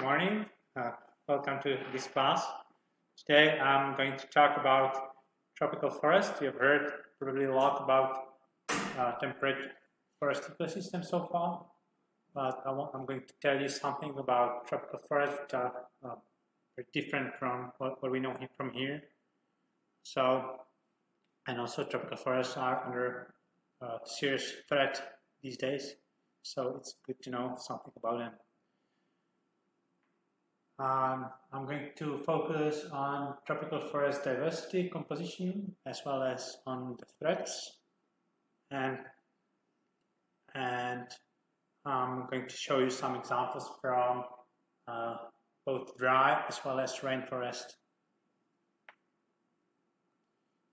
morning. Welcome to this class. Today I'm going to talk about tropical forest. You've heard probably a lot about temperate forest ecosystems so far, but I'm going to tell you something about tropical forests which are very different from what we know from here. And also tropical forests are under serious threat these days, so it's good to know something about them. I'm going to focus on tropical forest diversity composition as well as on the threats, and I'm going to show you some examples from both dry as well as rainforest.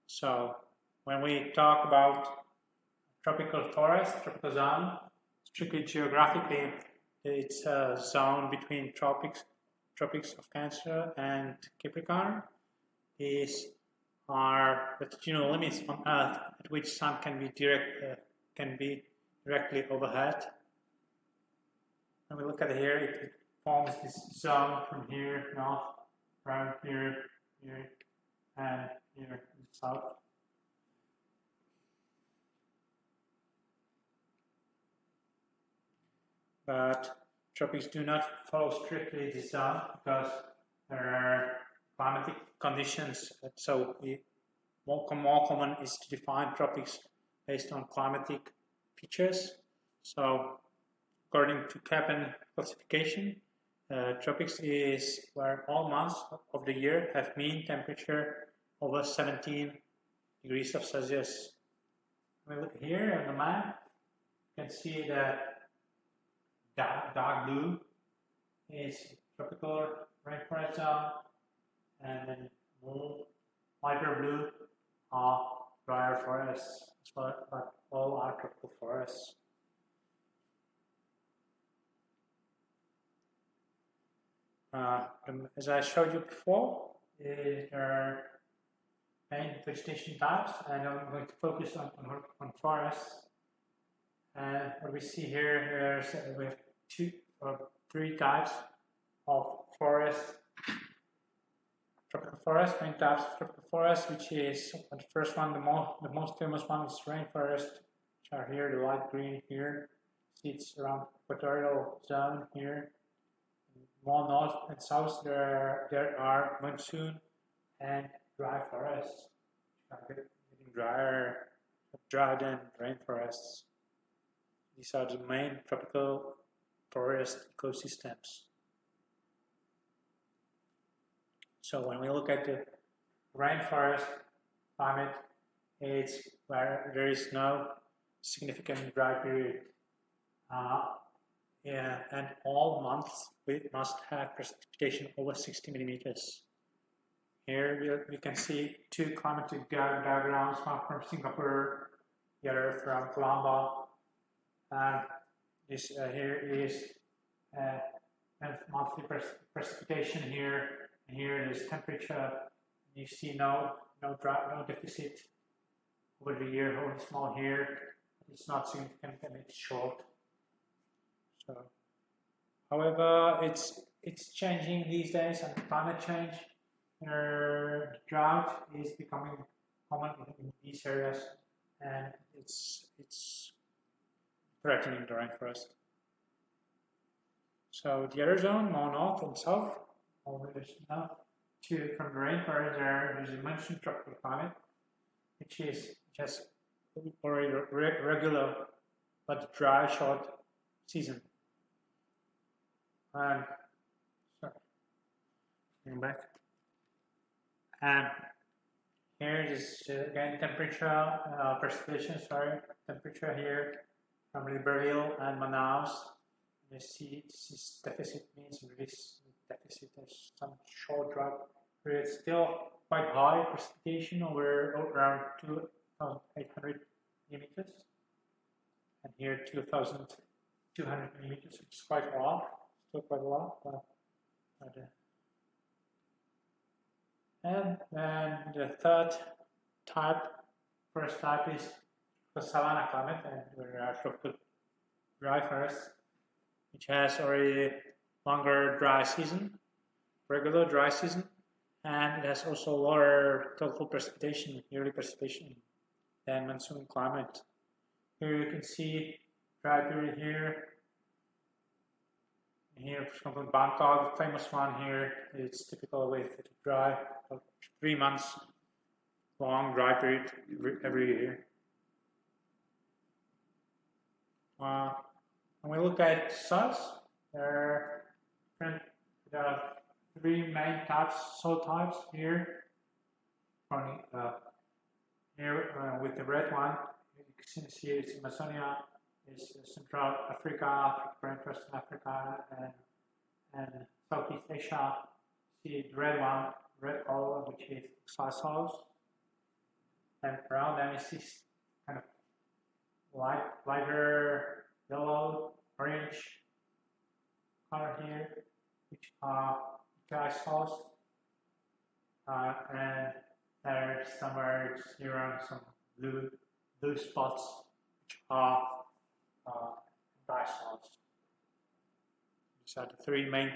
So when we talk about tropical forest, tropical zone, strictly geographically, it's a zone between tropics of Cancer and Capricorn. These are latitudinal limits on Earth at which sun can be directly overhead. When we look at here, it forms this zone from here north, around here, and here in the south. But tropics do not follow strictly this zone because there are climatic conditions. So more common is to define tropics based on climatic features. So according to Köppen classification, tropics is where all months of the year have mean temperature over 17 degrees Celsius. When we look here on the map, you can see that dark blue is tropical rainforest zone, and then lighter blue are drier forests, but all are tropical forests. As I showed you before, there are main vegetation types, and I'm going to focus on forests. And what we see here is we have two or three types of forest, tropical forest, main types of tropical forest, which is the first one, the most famous one is rainforest, which are here, the light green here. See, it's around equatorial zone here. More north and south, there are monsoon and dry forests, which are getting drier than rainforests. These are the main tropical forest ecosystems. So when we look at the rainforest climate, it's where there is no significant dry period. And all months we must have precipitation over 60 millimeters. Here we can see two climatic diagrams, one from Singapore, the other from Colombo. This here is monthly precipitation here, and here is temperature. You see no deficit over the year, only small here. It's not significant and it's short. So, however, it's changing these days, and climate change. Drought is becoming common in these areas, and it's threatening the rainforest. So the other zone, more north and south, always north from the rainforest, there is a monsoon tropical climate, which is just already regular but dry short season. And going back, and here is again temperature, precipitation. Temperature here. From Libreville and Manaus, you see this is deficit means this deficit is some short drought period, still quite high precipitation over around 2,800 millimeters, and here 2,200 millimeters, which is quite a lot, still quite a lot. And then the first type is the savanna climate, and there are tropical dry forests, which has already longer dry season, regular dry season, and it has also lower total precipitation, yearly precipitation than monsoon climate. Here you can see dry period here. Here, for example, Bangkok, the famous one here, it's typical with dry, 3 months long dry period every year. When we look at soils, there are 3 main soil types here. Here with the red one, you can see it's Amazonia, is Central Africa, Rainforests in Africa, and Southeast Asia. See the red one, red color, which is soil soils, and around them is this kind of lighter yellow, orange color here, which are dry soils, and there's somewhere around some blue spots, which are dry soils. These are the 3 main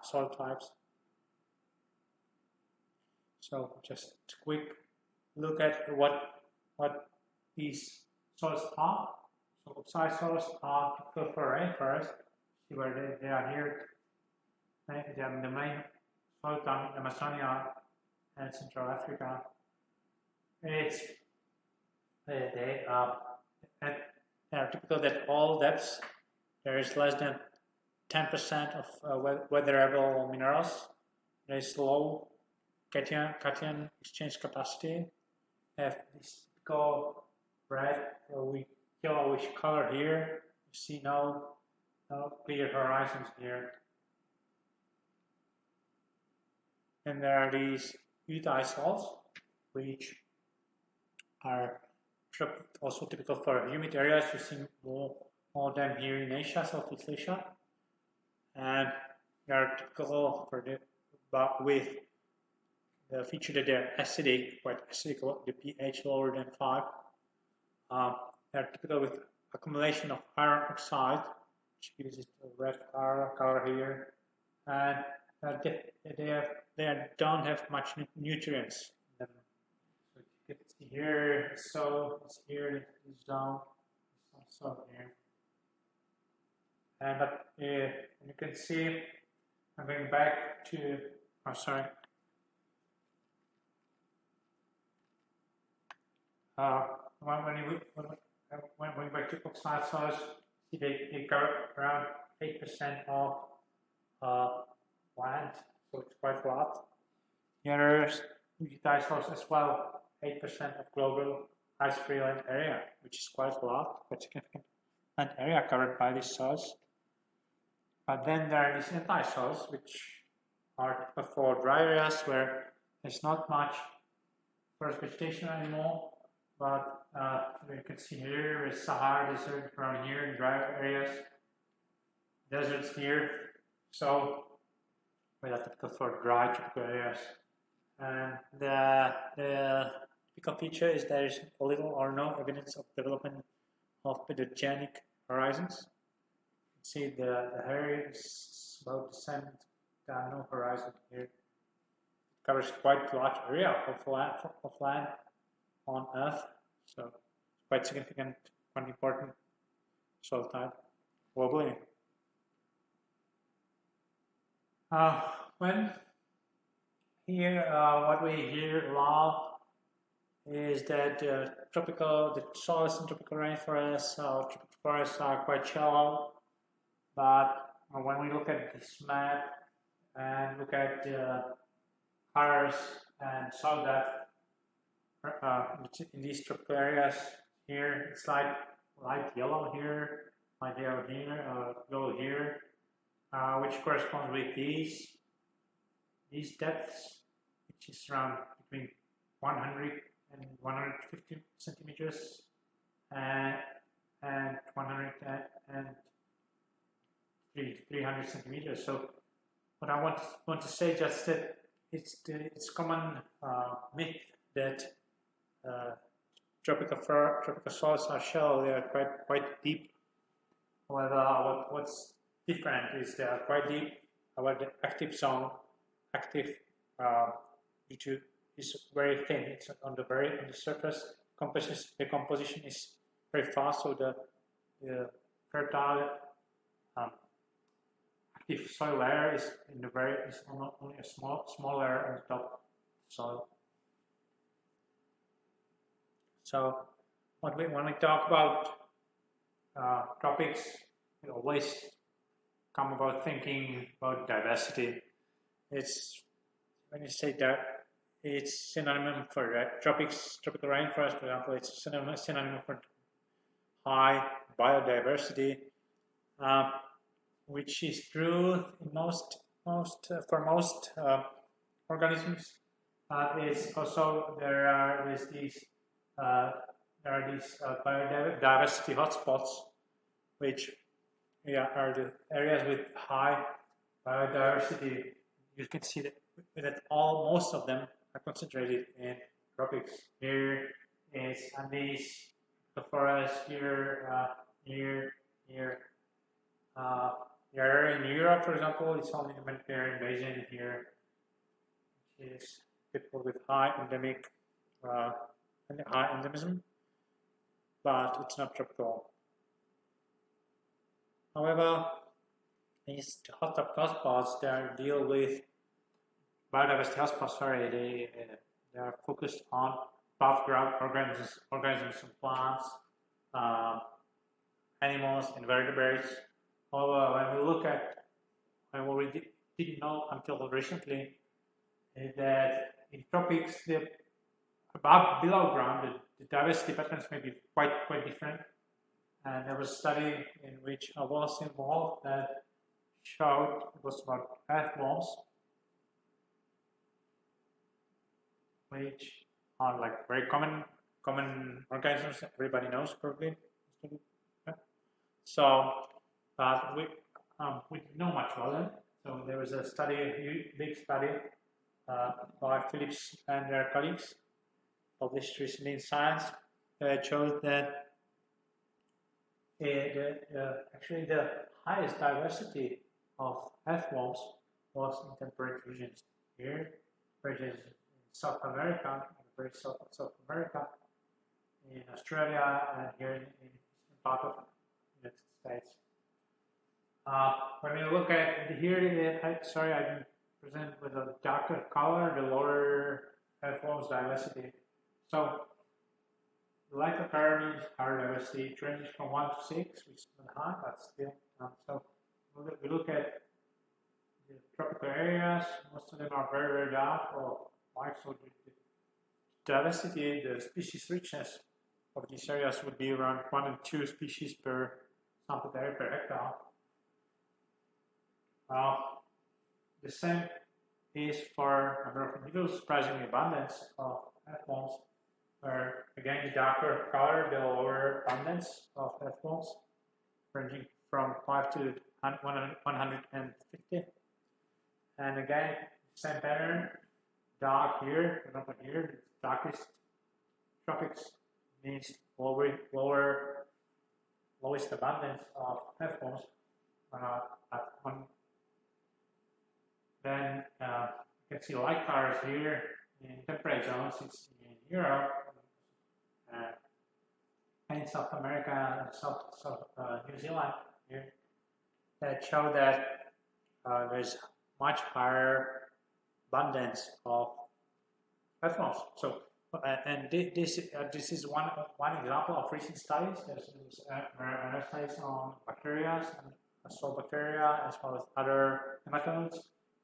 soil types. So just a quick look at what these soils are. So oxide soils are typical for rainforests. See where they are here. They are the main soil type in Amazonia and Central Africa. They are typical that all depths there is less than 10% of weatherable minerals. There is low cation exchange capacity. Have this typical red or yellowish color here. You see no clear horizons here. And there are these eudiasols, which are also typical for humid areas. You see more of them here in Asia, Southeast Asia, and they are typical for but with the feature that they're acidic, quite acidic, the pH lower than 5. They're typical with accumulation of iron oxide, which gives it a red color here, and they don't have much nutrients in them. So you can see here, it's here, it's down, it's also here. And but you can see, I'm going back to, when going back to oxide soils, see they cover around 8% of land, so it's quite a lot. The others, eudiasols as well, 8% of global ice-free land area, which is quite a lot, quite significant land area covered by these soils. But then there are these anti-soils, which are for dry areas where there's not much forest vegetation anymore. But you can see here is Sahara Desert around here in dry areas, deserts here. So we are typical for dry tropical areas. And the typical feature is there is little or no evidence of development of pedogenic horizons. You can see the area is about the same. There are no horizon here. It covers quite a large area of land on Earth, so quite significant, quite important soil type globally. When here, what we hear a lot is that the soils in tropical rainforests, tropical forests are quite shallow. But when we look at this map and look at the colors and soil depth in these tropical areas, here it's like light yellow here, light yellow here, yellow here, which corresponds with these depths, which is around between 100 and 150 centimeters, and 100 and 300 centimeters. So what I want to say just that it's common myth that tropical soils are shallow. They are quite deep. However, what's different is they are quite deep However, the active zone, active due to is very thin. It's on the surface. The composition is very fast, so the fertile active soil layer is only a small layer on the top soil. So when we talk about tropics, we always come about thinking about diversity. It's when you say that it's synonym for tropics, tropical rainforest, for example, it's synonym for high biodiversity, which is true in most organisms. It's also there are these biodiversity hotspots, which are the areas with high biodiversity. You can see that most of them are concentrated in tropics. Here is Andes, the forest here, here in Europe, for example, it's only the Mediterranean basin here, which is people with high endemic high endemism, but it's not tropical. However, these hotspots they deal with biodiversity hotspots. They are focused on above ground organisms and plants, animals, invertebrates. However, when we look at what we didn't know until recently, is that in tropics, below ground, the diversity patterns may be quite different. And there was a study in which I was involved that showed it was about earthworms, which are like very common organisms. Everybody knows probably. So, but we didn't know much about them. So there was a big study by Phillips and their colleagues, published recently in Science, that showed that actually the highest diversity of earthworms was in temperate regions. Here, which is in South America, very south of South America, in Australia, and here in part of the United States. When we look at here, I didn't present with a darker color the lower earthworms diversity. So the lighter color means higher diversity. It ranges from 1 to 6, which is not high, but still. So we look at the tropical areas. Most of them are very dark or white. So the diversity, the species richness of these areas would be around 1 and 2 species per sample area per hectare. The same is for number of individuals, surprisingly abundance of earthworms, where again the darker color, the lower abundance of earthworms, ranging from 5 to 150. And again, same pattern, dark here, for example here, the darkest tropics means lowest abundance of earthworms. Then you can see light colors here in temperate zones. It's in Europe and in South America and South New Zealand here, that show that there's much higher abundance of earthworms. So, and this is one example of recent studies. There's studies on bacteria and soil bacteria, as well as other nematodes.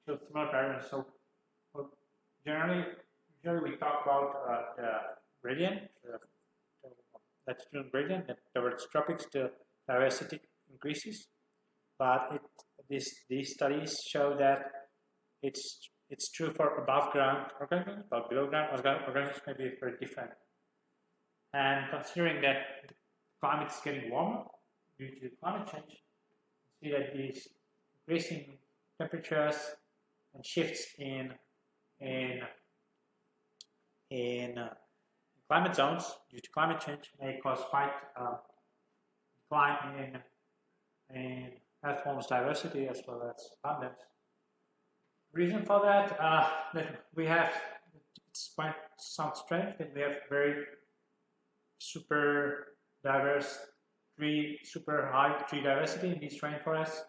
Similar patterns. So generally we talk about the gradient, the latitudinal gradient, that towards tropics the diversity increases, but these studies show that it's true for above ground organisms, but below ground organisms may be very different. And considering that the climate is getting warmer due to climate change, you see that these increasing temperatures and shifts in climate zones due to climate change may cause quite decline in earthworms diversity as well as abundance. reason for that, that we have, it's quite sounds strange that we have very super diverse super high tree diversity in these rainforests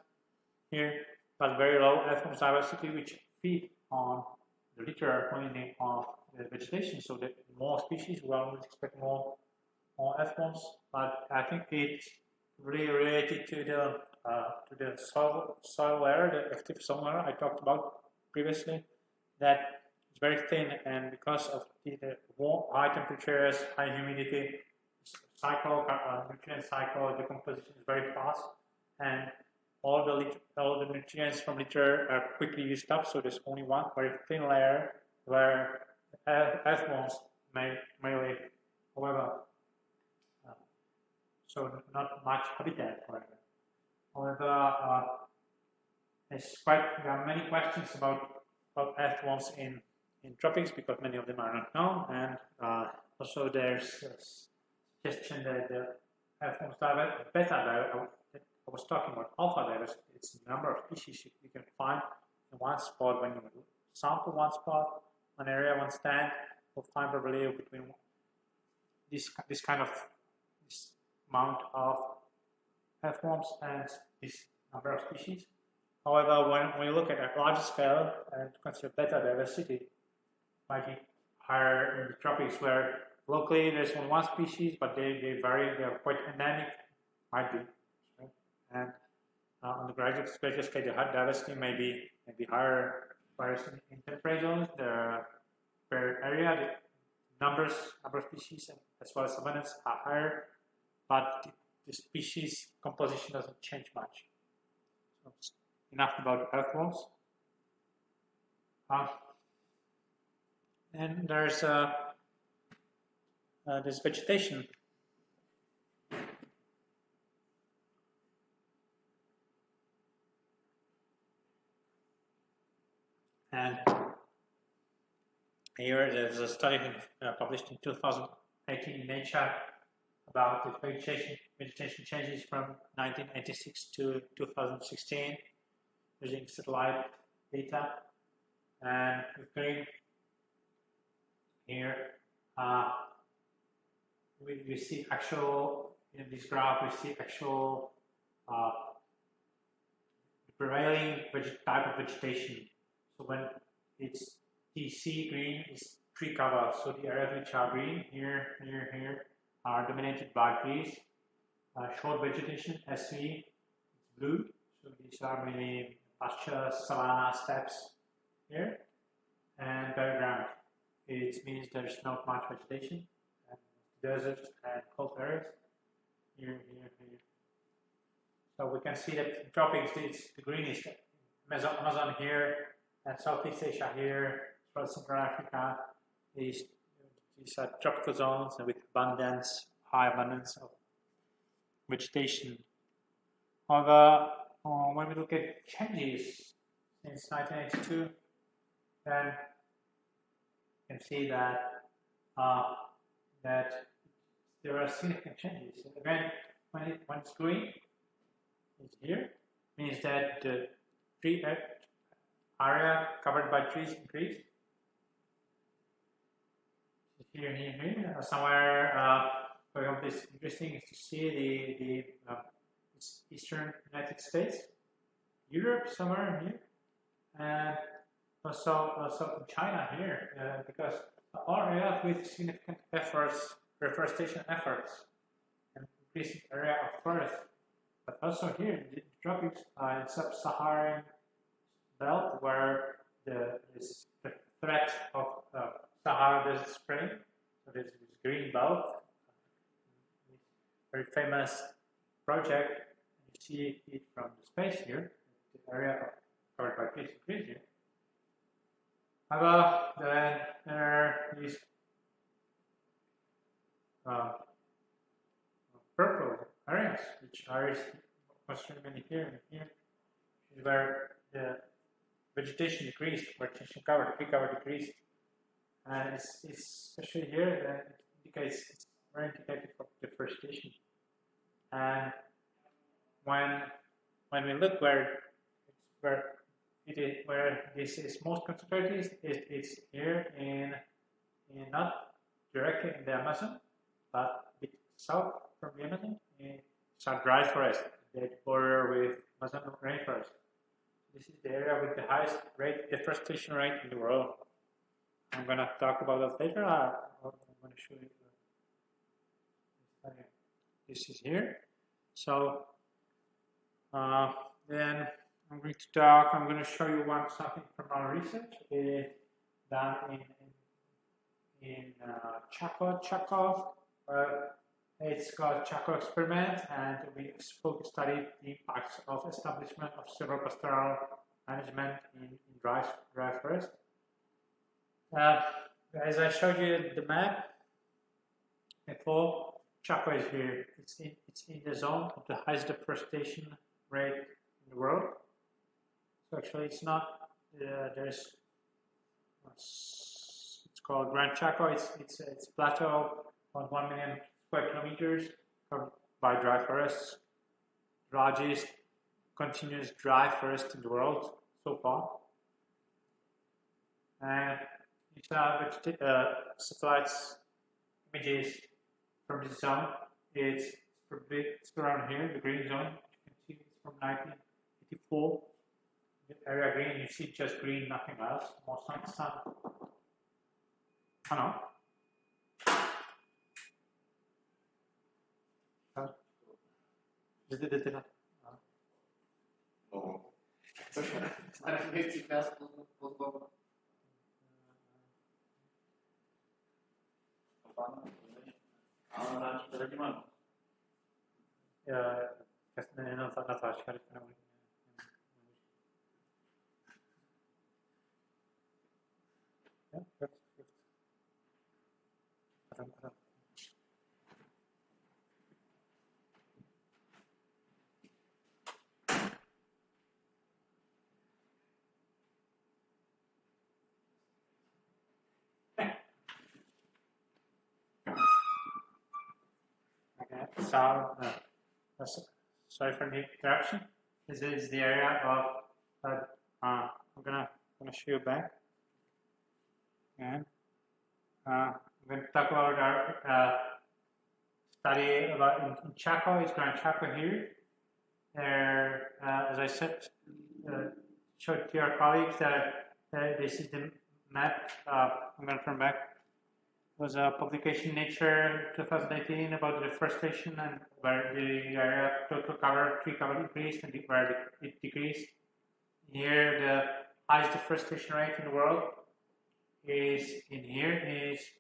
here, but very low earthworms diversity, which feed on the litter mainly of the vegetation. So that more species, we always expect more earthworms, but I think it's really related to the soil layer, the active soil layer I talked about previously, that it's very thin, and because of the high temperatures, high humidity, nutrient cycle decomposition is very fast, and all the nutrients from litter are quickly used up. So there's only one very thin layer where earthworms may live. However, so not much habitat for them. However, there are many questions about earthworms in tropics because many of them are not known, and also there's a suggestion that the earthworms beta I was talking about alpha diversity. It's the number of species you can find in one spot. When you sample one spot, one area, one stand, you'll find probably between this amount of earthworms and this number of species. However, when we look at a larger scale and consider beta diversity, might be higher in the tropics, where locally there's only one species, but they vary. They are quite endemic, might be. And on the graduate scale, the diversity may be higher. Whereas in temperate zones, the per area, the number of species as well as abundance are higher, but the species composition doesn't change much. So it's enough about earthworms. And there's this vegetation. And here there's a study published in 2018 in Nature about the vegetation changes from 1986 to 2016 using satellite data. And with green here, we see actual, in this graph, we see actual prevailing type of vegetation. So when it's TC green is tree cover, so the areas which are green here are dominated by trees. Short vegetation, SC, it's blue, so these are mainly pasture, savanna, steppes here, and bare ground. It means there's not much vegetation, and deserts and cold areas here. So we can see that in tropics, the green is Amazon here, and Southeast Asia here, as well as Central Africa. These are tropical zones with high abundance of vegetation. However, when we look at changes since 1982, then you can see that there are significant changes. Again, when it's green, it's here, means that the tree area covered by trees increased. Here, somewhere, for example, it's interesting is to see the eastern United States, Europe somewhere here, and also in China here, because all areas with significant reforestation efforts, and increasing area of forest, but also here in the tropics, in sub-Saharan belt, where the threat of Sahara desert spring, so this green belt, very famous project. You see it from the space here, the area covered by trees increase here. However, then there are these purple areas, which are constantly here and here, where the vegetation decreased, vegetation cover, tree cover decreased, and it's especially here that it indicates it's very indicative of deforestation. And when we look where where this is most concentrated is here in not directly in the Amazon, but a bit south from the Amazon. It's a dry forest that border with Amazon rainforest. This is the area with the highest deforestation rate in the world. I'm going to talk about that later. I'm going to show you. This is here. So then I'm going to show you something from our research done in Chaco. It's called Chaco experiment, and we studied the impacts of establishment of silvopastoral management in dry forest. As I showed you the map before, Chaco is here. It's in the zone of the highest deforestation rate in the world. So actually, it's not. It's called Grand Chaco. It's plateau on 1 million square kilometers covered by dry forests. The largest continuous dry forest in the world so far. And it's satellites images from this zone. It's around here, the green zone. You can see it's from 1984. The area green, you see just green, nothing else. More sun. Oh no. So, sorry for the interruption. This is the area of I'm gonna show you back, and I'm going to talk about our study about in Chaco. It's Grand Chaco here. As I said, showed to your colleagues that this is the map. I'm going to turn back. It was a publication in Nature 2018 about the deforestation and where the area total tree cover increased and where it decreased. Here, the highest deforestation rate in the world is in here.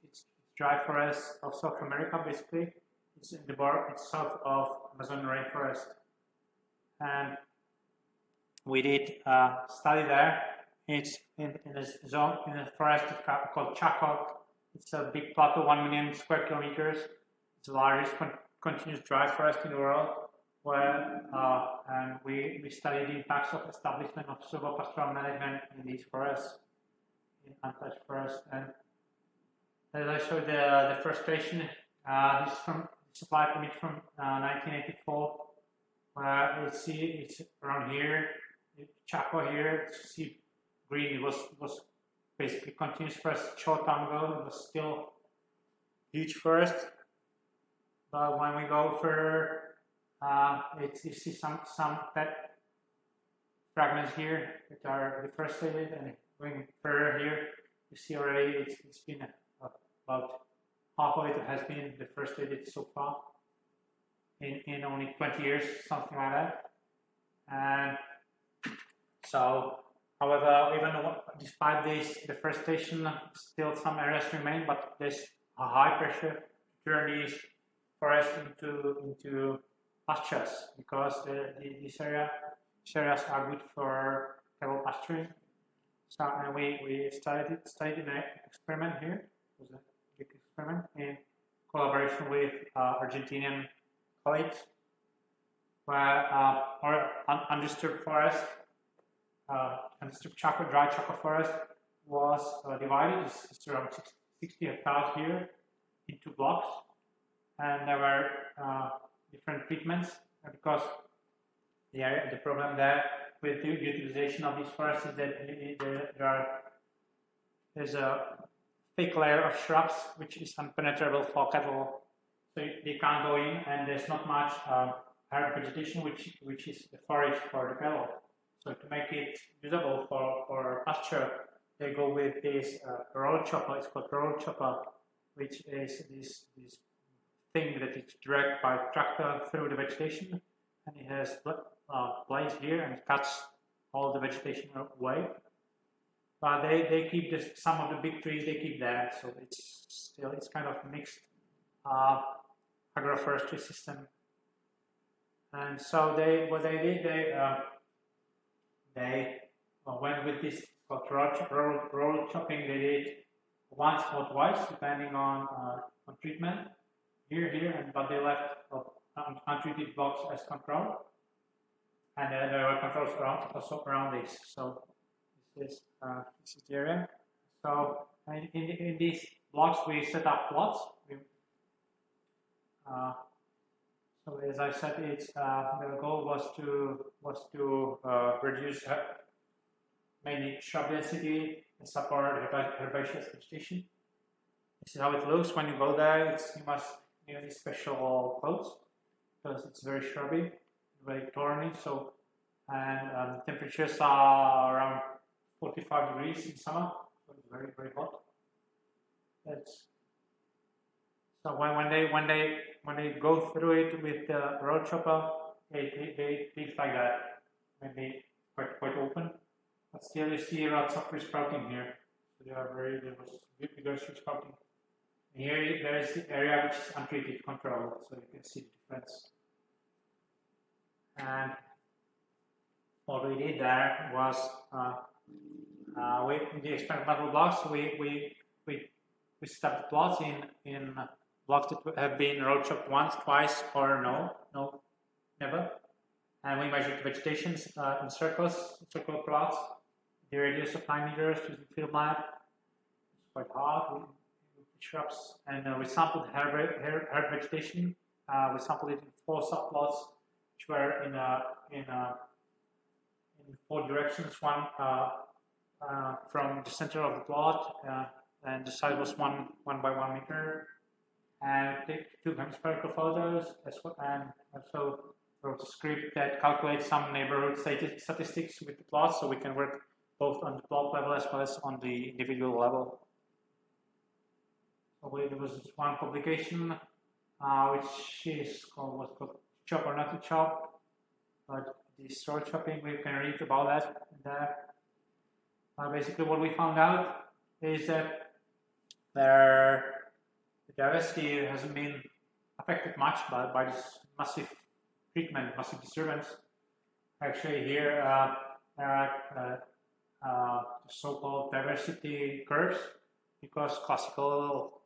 It's dry forest of South America, basically. It's in the border. It's south of Amazon rainforest, and we did a study there. It's in a zone in a forest called Chaco. It's a big plateau, 1 million square kilometers. It's the largest continuous dry forest in the world. Where and we studied the impacts of establishment of silvopastoral management in these forests, in untouched forests. And as I showed the deforestation, this is from supply image from 1984, where you see it's around here, Chaco here. You see green. It was basically continuous forest short time ago. It was still huge forest, but when we go further, you see some pet fragments here that are deforested, and going further here, you see already it's been about half of it has been deforested so far in only 20 years, something like that. And so, however, even despite this deforestation, still some areas remain, but there's a high pressure to turn these forests into pastures, because these areas are good for cattle pasturing. So, and we studied an experiment here. It was a big experiment in collaboration with Argentinian colleagues, where our undisturbed forest, undisturbed dry Chaco forest was divided. It's around 60 hectares here into blocks, and there were different treatments, because the problem there with the utilization of these forests is that there's a thick layer of shrubs which is impenetrable for cattle, so they can't go in, and there's not much herb vegetation which is the forage for the cattle. So to make it usable for pasture, they go with this roll chopper. It's called roll chopper, which is this thing that is dragged by tractor through the vegetation, and it has blades here and cuts all the vegetation away. But they keep some of the big trees, they keep there, so it's kind of mixed agroforestry system. And so what they did, they went with this called roll chopping. They did once or twice, depending on treatment. Here, but they left untreated blocks as control, and there were controls also around this. So this is the area. So in these blocks we set up plots. So as I said, the goal was to reduce mainly shrub density and support herbaceous vegetation. This is how it looks when you go there. You must need special clothes because it's very shrubby, very thorny. So, and temperatures are around 45 degrees in summer, so it's very, very hot. So when they go through it with the road chopper, they leave like that, maybe quite open. But still, you see lots of resprouting here. So there was bigger resprouting. Here there is the area which is untreated, controlled, so you can see the difference. And what we did there was, in the experimental blocks, we set up the plots in blocks that have been road chopped once, twice, or no, never. And we measured vegetations in circular plots, the radius of 9 meters using field map. It's quite hard. Shrubs, and we sampled herb vegetation. We sampled it in 4 subplots, which were in 4 directions. One from the center of the plot, and the size was 1 by 1 meter. And we take 2 hemispherical photos, and also wrote a script that calculates some neighborhood statistics with the plots, so we can work both on the plot level as well as on the individual level. So there was this one publication which was called Chop or Not to Chop, but this road chopping, we can read about that in there. Basically what we found out is that the diversity hasn't been affected much by this massive treatment, massive disturbance. Actually here there are the so-called diversity curves, because classical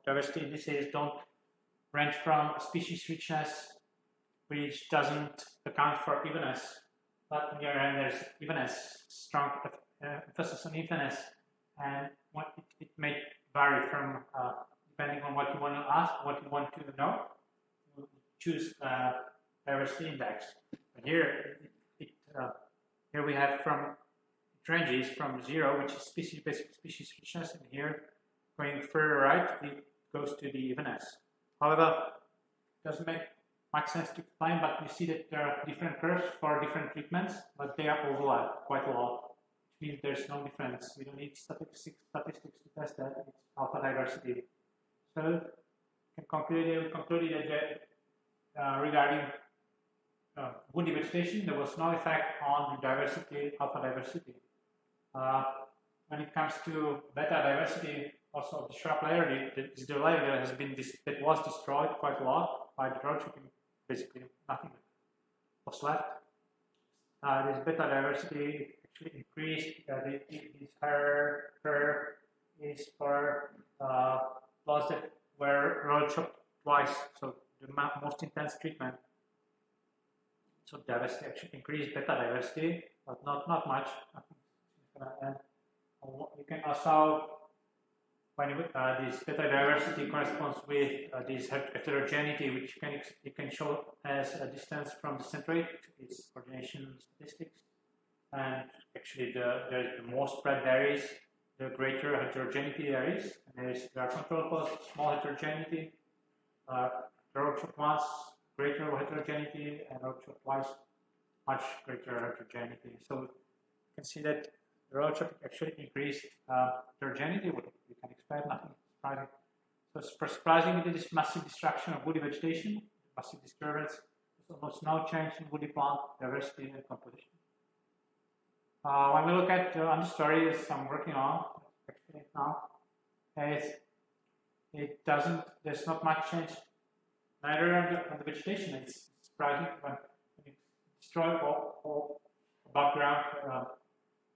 diversity indices don't range from species richness, which doesn't account for evenness. But on the other hand, there's evenness, strong emphasis on evenness, and it may vary from depending on what you want to ask, what you want to know. You choose diversity index. But here we have ranges from 0, which is basic species richness, and here going further right, it goes to the evenness. However, it doesn't make much sense to explain, but you see that there are different curves for different treatments, but they are overlap quite a lot. Which means there's no difference. We don't need statistics to test that. It's alpha diversity. So we concluded that regarding woody vegetation, there was no effect on the diversity, alpha diversity. When it comes to beta diversity, also of the shrub layer, the layer that was destroyed quite a lot by the drought chopping. Basically, nothing was left. This beta diversity actually increased. This higher curve is for plots that were road chopped twice, so the most intense treatment. So diversity actually increased beta diversity, but not much. And you can also when this biodiversity corresponds with this heterogeneity, which you can show as a distance from the centroid, its coordination statistics. And actually, the more spread there is, the greater heterogeneity there is. And there are control posts, small heterogeneity, road trip once greater heterogeneity, and road trip twice much greater heterogeneity. So you can see that the road trip actually increased heterogeneity, what you can expect, nothing surprising. So surprisingly, this massive destruction of woody vegetation, massive disturbance, there's almost no change in woody plant diversity and composition. When we look at the understory, as I'm working on actually now, there's not much change neither on the vegetation. It's surprising when you destroy all above ground,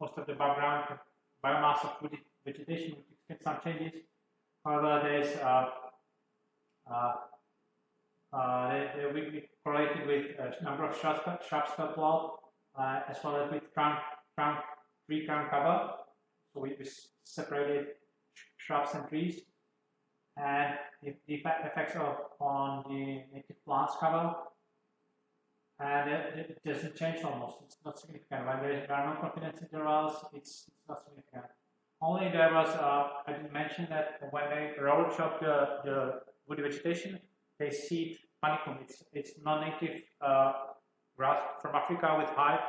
most of the background biomass of woody vegetation, we expect some changes. However, there's we correlated with number of shrubs per plot, as well as with tree crown cover. So we separated shrubs and trees, and the effects on the native plants cover, and it doesn't change almost. It's not significant. When there are no confidence intervals, it's not significant. Only there was, I didn't mention that when they road chop the woody vegetation, they seed panicum. It's non-native grass from Africa with high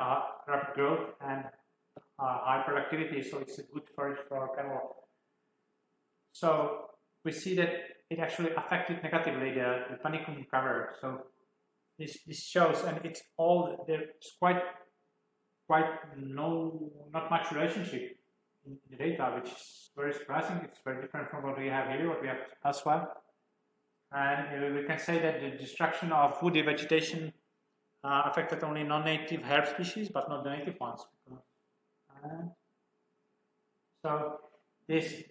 rapid growth and high productivity, so it's a good forage for cattle. So we see that it actually affected negatively the panicum cover. So this shows, and it's all there's quite not much relationship in the data, which is very surprising. It's very different from what we have here, what we have elsewhere. And we can say that the destruction of woody vegetation affected only non-native herb species, but not the native ones. So this,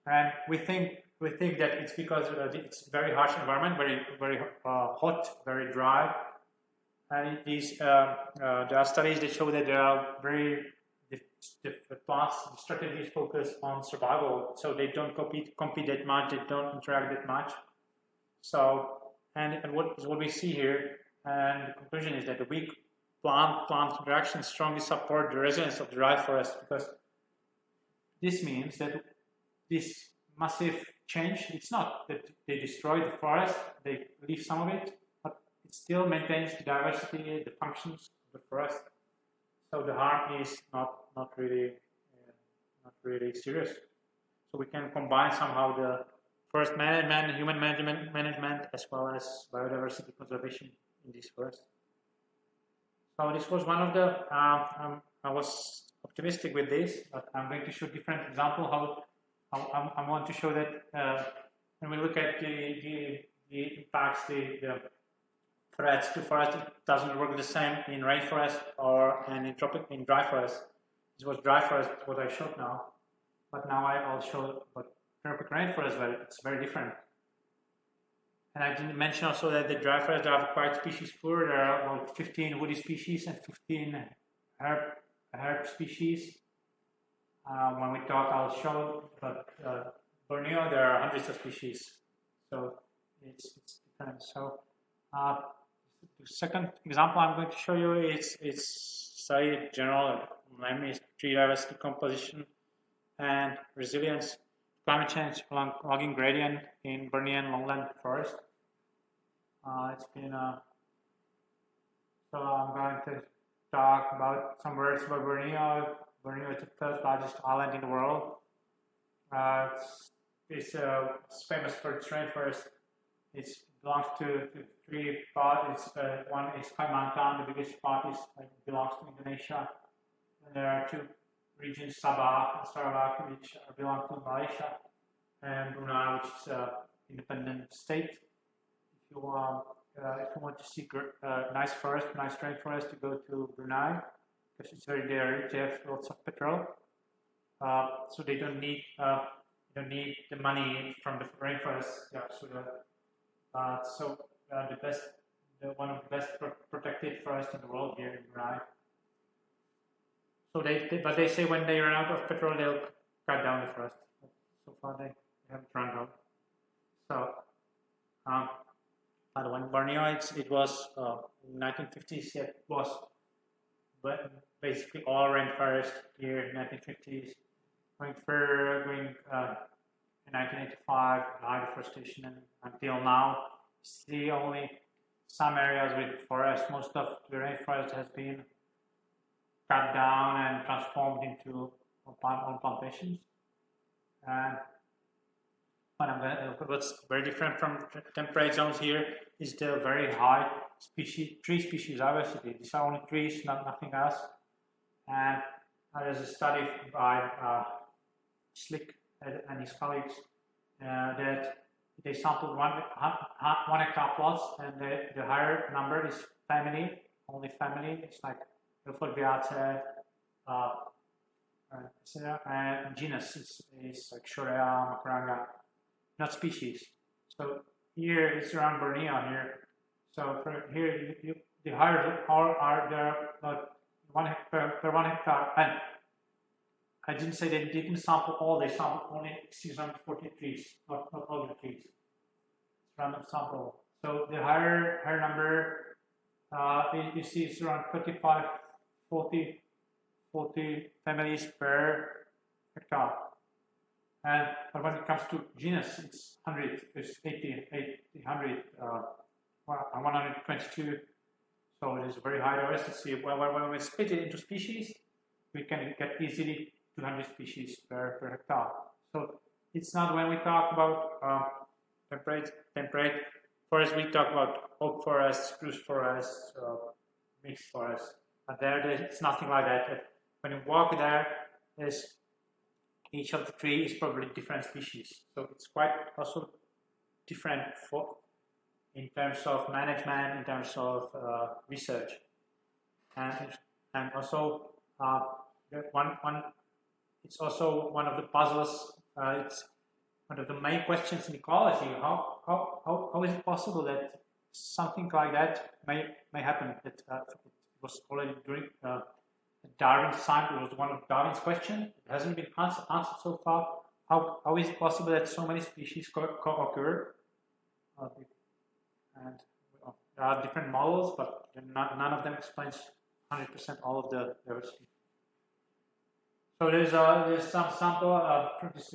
and we think that it's because it's very harsh environment, very hot, very dry, and there are studies that show that there are the plants strategies focus on survival, so they don't compete that much, they don't interact that much. So and what we see here, and the conclusion is that the weak plant interactions strongly support the resilience of the dry forest, because this means that this massive change, it's not that they destroy the forest, they leave some of it, but it still maintains the diversity, the functions of the forest. So the harm is not really serious. So we can combine somehow the forest management, human management, as well as biodiversity conservation in this forest. So this was one of the, I was optimistic with this, but I'm going to show different example how I want to show that when we look at the impacts, the threats to forest, it doesn't work the same in rainforest and in dry forest. This was dry forest, what I showed now, but now I'll show what tropic rainforest, where it's very different. And I didn't mention also that the dry forests are quite species poor. There are about 15 woody species and 15 herb species. When we talk, I'll show, but Borneo, there are hundreds of species, so it's different. So the second example I'm going to show you is study general, namely tree diversity composition and resilience, climate change along logging gradient in Bornean lowland forest. It's been so I'm going to talk about some words about Borneo. Borneo is the third largest island in the world. It's famous for its rainforest. It belongs to three parts. One is Kalimantan, the biggest part belongs to Indonesia. And there are two regions, Sabah and Sarawak, which belong to Malaysia, and Brunei, which is an independent state. If you want to see nice rainforest, you go to Brunei, because it's very rich. They have lots of petrol, so they don't need the money from the rainforest. Yeah, so one of the best protected forests in the world here in Brunei. So but they say when they run out of petrol, they'll cut down the forest. So far they haven't run out. So, but when Borneo, it was in 1950s, it was basically all rainforest here in 1950s. Going in 1985, high deforestation, and until now, see only some areas with forest. Most of the rainforest has been cut down and transformed into palm plantations. And what's very different from temperate zones here is the very high tree species diversity. These are only trees, nothing else. And there's a study by Slick and his colleagues that they sampled one hectare plots, and the higher number is family, only family. It's like Euphorbiaceae, and genus is like Shorea, Macaranga, not species. So here it's around Borneo here. So for here, the higher are there about 1 hectare per 1 hectare. And I didn't say they didn't sample all, they sampled only 640 trees, not all the trees. It's random sample. So the higher number, you see it's around 35, 40 families per hectare. And when it comes to genus, it's 100, it's 100, 122. So it is very high diversity. When we split it into species, we can get easily 200 species per hectare. So it's not when we talk about temperate forests, we talk about oak forests, spruce forests, mixed forests. But it's nothing like that. When you walk there, each of the tree is probably different species. So it's quite also different in terms of management, in terms of research, and also it's also one of the puzzles. It's one of the main questions in ecology. How is it possible that something like that may happen? That it was already during Darwin's time. It was one of Darwin's questions. It hasn't been answered so far. How is it possible that so many species co-occur? And there are different models, but none of them explains 100% all of the diversity. So there's some sample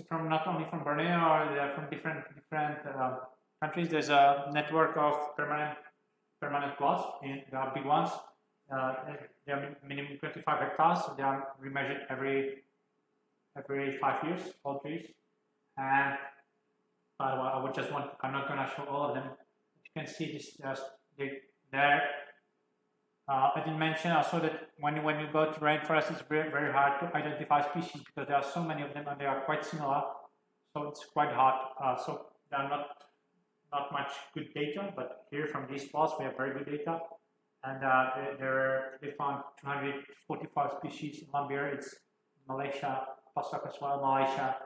from not only from Borneo, they are from different countries. There's a network of permanent plots. There are big ones. They are minimum 25 hectares. So they are remeasured every 5 years, all trees. And I would just I'm not going to show all of them. You can see this there. I didn't mention also that when you go to rainforest, it's very, very hard to identify species because there are so many of them and they are quite similar. So it's quite hard. So there are not much good data, but here from these plots we have very good data. And they found 245 species in Lambir. It's Malaysia, Pasok as well, Malaysia.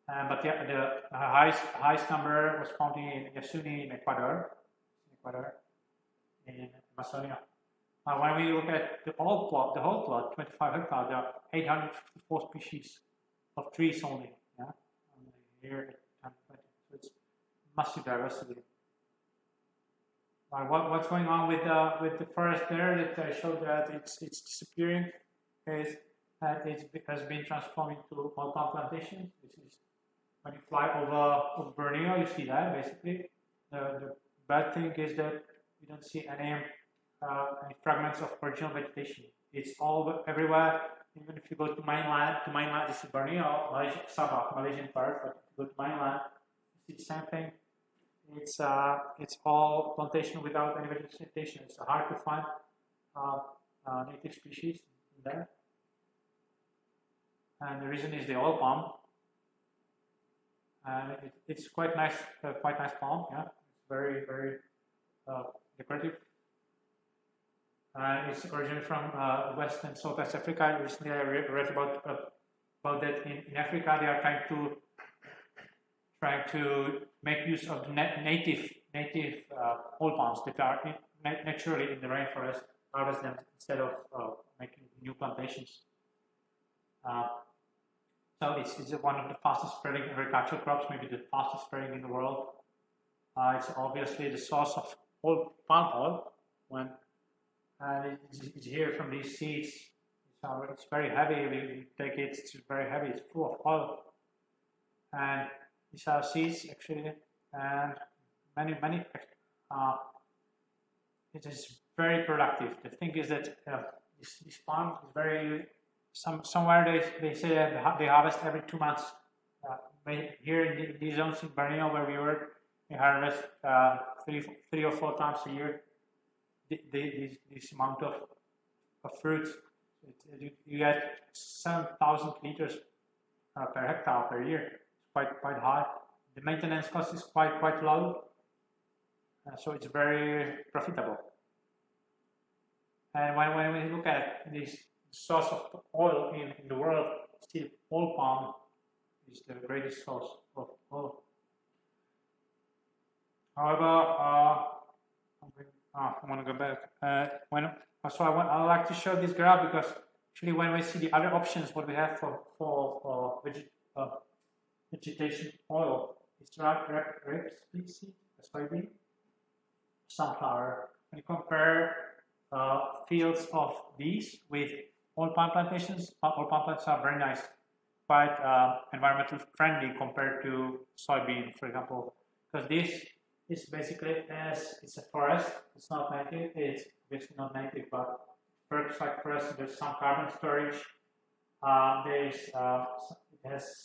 But yeah, the highest number was found in Yasuni in Ecuador, in Amazonia. When we look at the whole plot, 25 hectares, there are 854 species of trees only. Yeah, here at 20. So it's massive diversity. What's going on with the forest there that I showed that it's disappearing is that it has been transformed into all palm plantations. This is when you fly over Borneo, you see that basically. The bad thing is that you don't see any fragments of original vegetation. It's all everywhere. Even if you go to mainland, this is Borneo, Malaysia, Sabah, Malaysian part. But if you go to mainland, you see the same thing. It's all plantation without any vegetation. It's hard to find native species in there. And the reason is the oil palm. It's quite nice palm. Yeah, it's very, very decorative. It's originally from West and Southwest Africa. Recently, I read about that in Africa. They are trying to make use of the native oil palms that are naturally in the rainforest, harvest them instead of making new plantations. So it's one of the fastest spreading agricultural crops, maybe the fastest spreading in the world. It's obviously the source of all palm oil. When it's here from these seeds, so it's very heavy. We take it; it's very heavy. It's full of oil, and these are seeds actually, and many. It is very productive. The thing is that this palm is very. Somewhere they say that they harvest every 2 months. Here in these zones in Borneo where we work, we harvest three or four times a year. This amount of fruits, you get 7,000 liters per hectare per year. It's quite high. The maintenance cost is quite low, so it's very profitable. And when we look at this source of oil in the world, still oil palm is the greatest source of oil. However, I want to go back. I like to show this graph because actually, when we see the other options, what we have for vegetation oil, it's rapeseed, soybean, sunflower. When you compare fields of these with oil palm plantations, oil palm plants are very nice, quite environmentally friendly compared to soybean, for example, because this is basically it's a forest. It's not native. It's basically not native, but it works like forest. There's some carbon storage. There's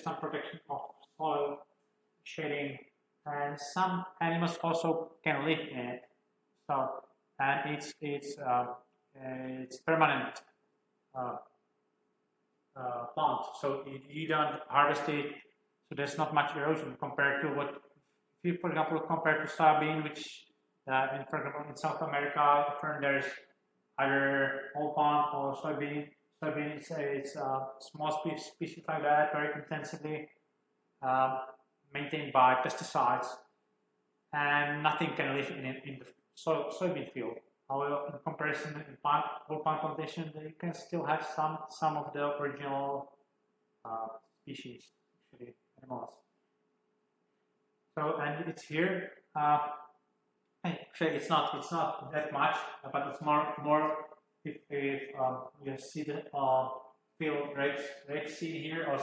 some protection of soil, shading, and some animals also can live in it. So, and it's permanent plant. So you don't harvest it. So there's not much erosion compared to what. If you, for example, compare to soybean, which, for example, in South America, often there's either oil palm or soybean. Soybean it's a small species like that, very intensively maintained by pesticides, and nothing can live in the soybean field. However, in comparison, in oil palm plantation, you can still have some of the original species, actually, animals. So, and it's here. Actually, it's not that much, but it's more if you see the field rapeseed here or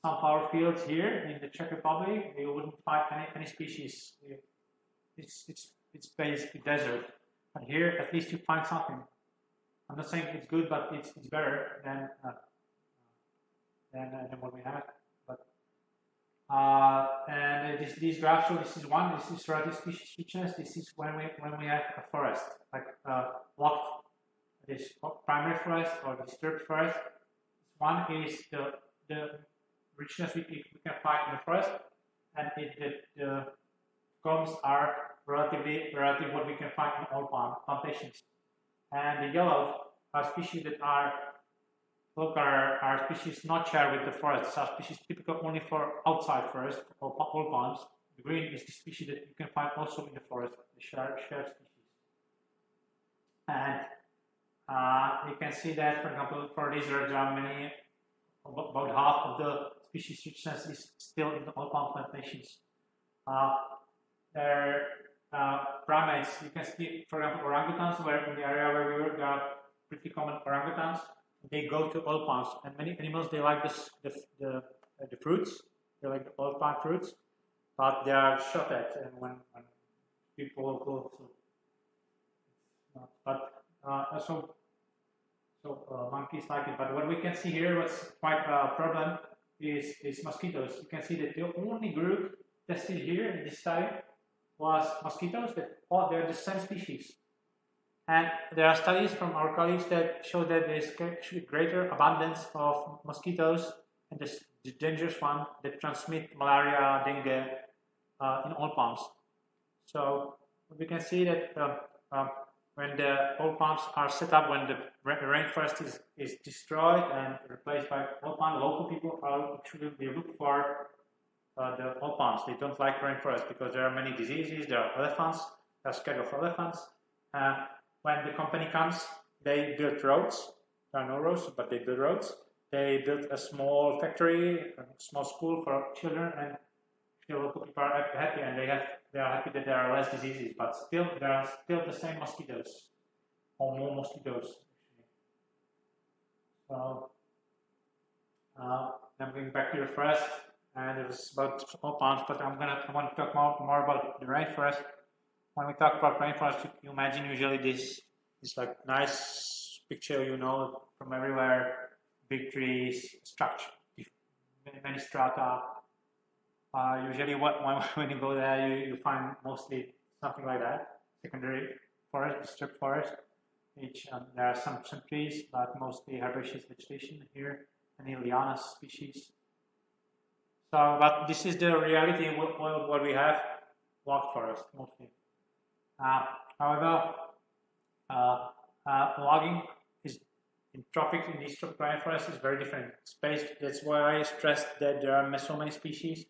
sunflower fields here in the Czech Republic, you wouldn't find any species. It's basically desert, but here at least you find something. I'm not saying it's good, but it's better than what we have. And these graphs show this is relative species richness. This is when we have a forest, like block, this primary forest or disturbed forest. One is the richness we can find in the forest, and the columns are relative what we can find in oil palm plantations. And the yellow are species that are species not shared with the forest. These are species typical only for outside forest or oil palms. The green is the species that you can find also in the forest, the shared species. And you can see that, for example, for these there are many, about half of the species richness is still in the oil palm plantations. Primates, you can see, for example, orangutans, where in the area where we work, there are pretty common orangutans. They go to oil palms, and many animals they like the fruits. They like the oil palm fruits, but they are shot at, and when people go to, monkeys like it. But what we can see here, what's quite a problem, is mosquitoes. You can see that the only group tested here in this study was mosquitoes. They're the same species. And there are studies from our colleagues that show that there is actually greater abundance of mosquitoes, and the dangerous one that transmit malaria, dengue in oil palms. So we can see that when the oil palms are set up, when the rainforest is destroyed and replaced by oil palm, local people are actually they look for the oil palms. They don't like rainforest because there are many diseases. There are elephants. They're scared of elephants. When the company comes, they build roads. There are no roads, but they build roads. they built a small factory, a small school for children, and the local people are happy, and they are happy that there are less diseases, but still there are still the same mosquitoes, or more mosquitoes. So I'm going back to the forest, and it was about small ponds, but I want to talk more about the rainforest. When we talk about rainforest, you imagine usually this like nice picture, you know, from everywhere, big trees, structure, many strata. Usually when you go there, you find mostly something like that, secondary forest, disturbed forest. There are some trees, but mostly herbaceous vegetation here, and lianas species. So, but this is the reality, what we have, log forest mostly. However, logging is in these tropical rainforests is very different. That's why I stressed that there are so many species.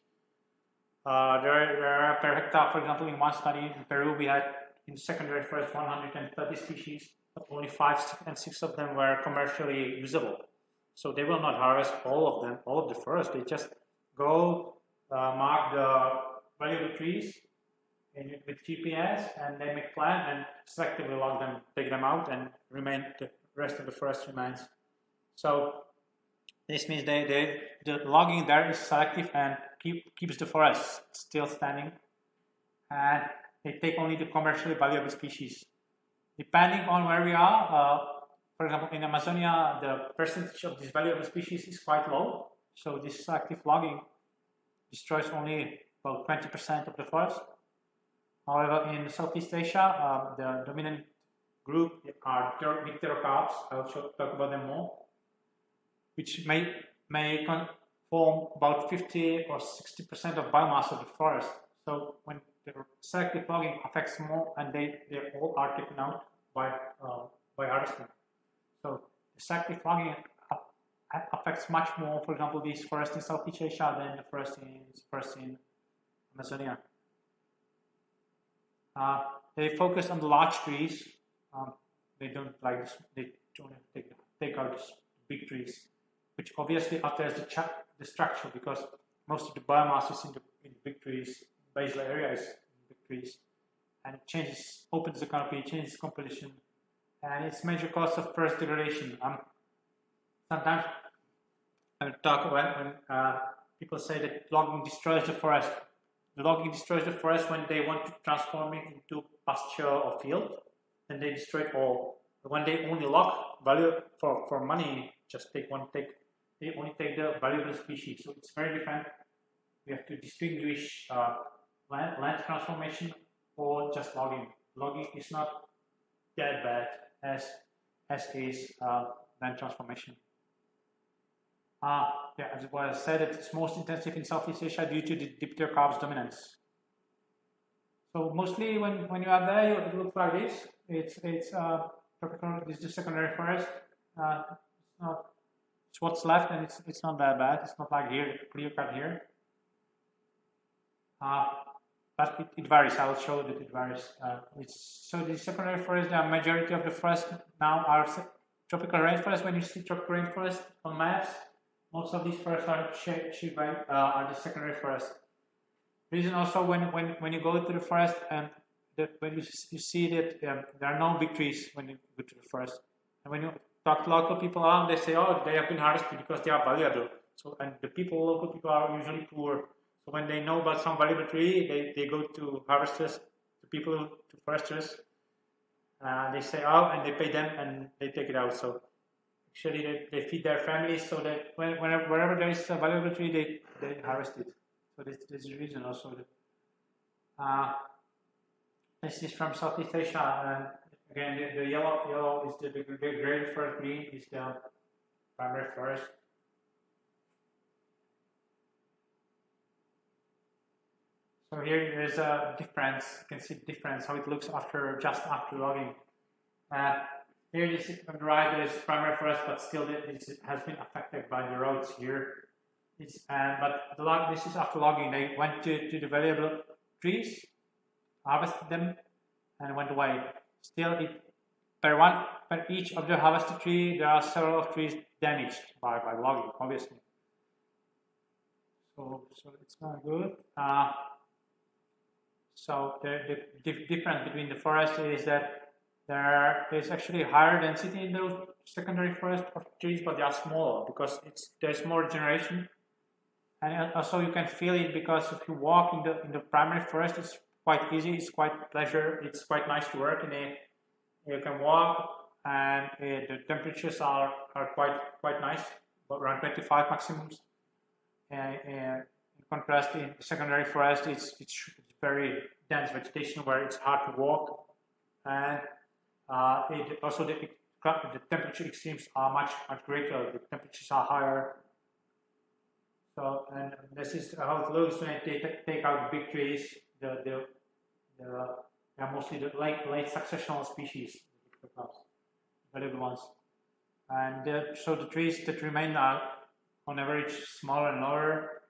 There are per hectare, for example, in one study in Peru, we had in secondary forest 130 species, but only 5 and 6 of them were commercially usable. So they will not harvest all of them, all of the forest. They just go mark the valuable trees with GPS, and they make plan and selectively log them, take them out, and the rest of the forest remains. So this means the logging there is selective and keeps the forest still standing, and they take only the commercially valuable species. Depending on where we are, for example, in Amazonia, the percentage of these valuable species is quite low. So this selective logging destroys only about 20% of the forest. However, in Southeast Asia, the dominant group are dipterocarps. I'll talk about them more, which may form about 50 or 60% of biomass of the forest. So when the selective logging affects more, and they all are taken out by harvesting. So the selective logging affects much more, for example, these forests in Southeast Asia than the forest in Amazonia. They focus on the large trees. They don't like this. They don't take out the big trees, which obviously alters the structure, because most of the biomass is in the big trees. Basal area is in big trees, and it opens the canopy, changes composition, and it's major cause of forest degradation. Sometimes I talk when people say that logging destroys the forest. The logging destroys the forest when they want to transform it into pasture or field, and they destroy it all. But when they only log value for money, they only take the valuable species. So it's very different. We have to distinguish land transformation or just logging. Logging is not that bad as is land transformation. As I said, it's most intensive in Southeast Asia due to the dipterocarps dominance. So mostly when you are there, it looks like this. It's tropical. This is the secondary forest. It's what's left, and it's not that bad. It's not like here, clear cut here. But it varies. I will show that it varies. So the secondary forest, the majority of the forest now are tropical rainforest. When you see tropical rainforest on maps, most of these forests are shaped by the secondary forest. Reason also when you go to the forest, when you see that there are no big trees when you go to the forest, and when you talk to local people around, they say, oh, they have been harvested because they are valuable. So, and local people are usually poor. So when they know about some valuable tree, they go to harvesters, to foresters. They say, oh, and they pay them, and they take it out. So actually, they feed their families, so that wherever there is a valuable tree, they harvest it. So this is the reason also. This is from Southeast Asia, and again, the yellow is the degraded forest, green is the primary forest. So here is a difference. You can see the difference, how it looks just after logging. Here you see on the right, there is primary forest, but still it has been affected by the roads here. But this is after logging. They went to the valuable trees, harvested them, and went away. Still, per each of the harvested tree, there are several of trees damaged by logging, obviously. So it's not good. So the difference between the forest is that there is actually higher density in those secondary forest of trees, but they are smaller because there's more generation. And also you can feel it because if you walk in the primary forest, it's quite easy, it's quite pleasure, it's quite nice to work in it. You can walk, and the temperatures are quite nice, but around 25 maximums. And in contrast, in secondary forest, it's very dense vegetation where it's hard to walk, and also the temperature extremes are much greater. The temperatures are higher. So, and this is how it looks when they take out big trees. They are mostly the late successional species, the little ones. And so the trees that remain are on average smaller and lower.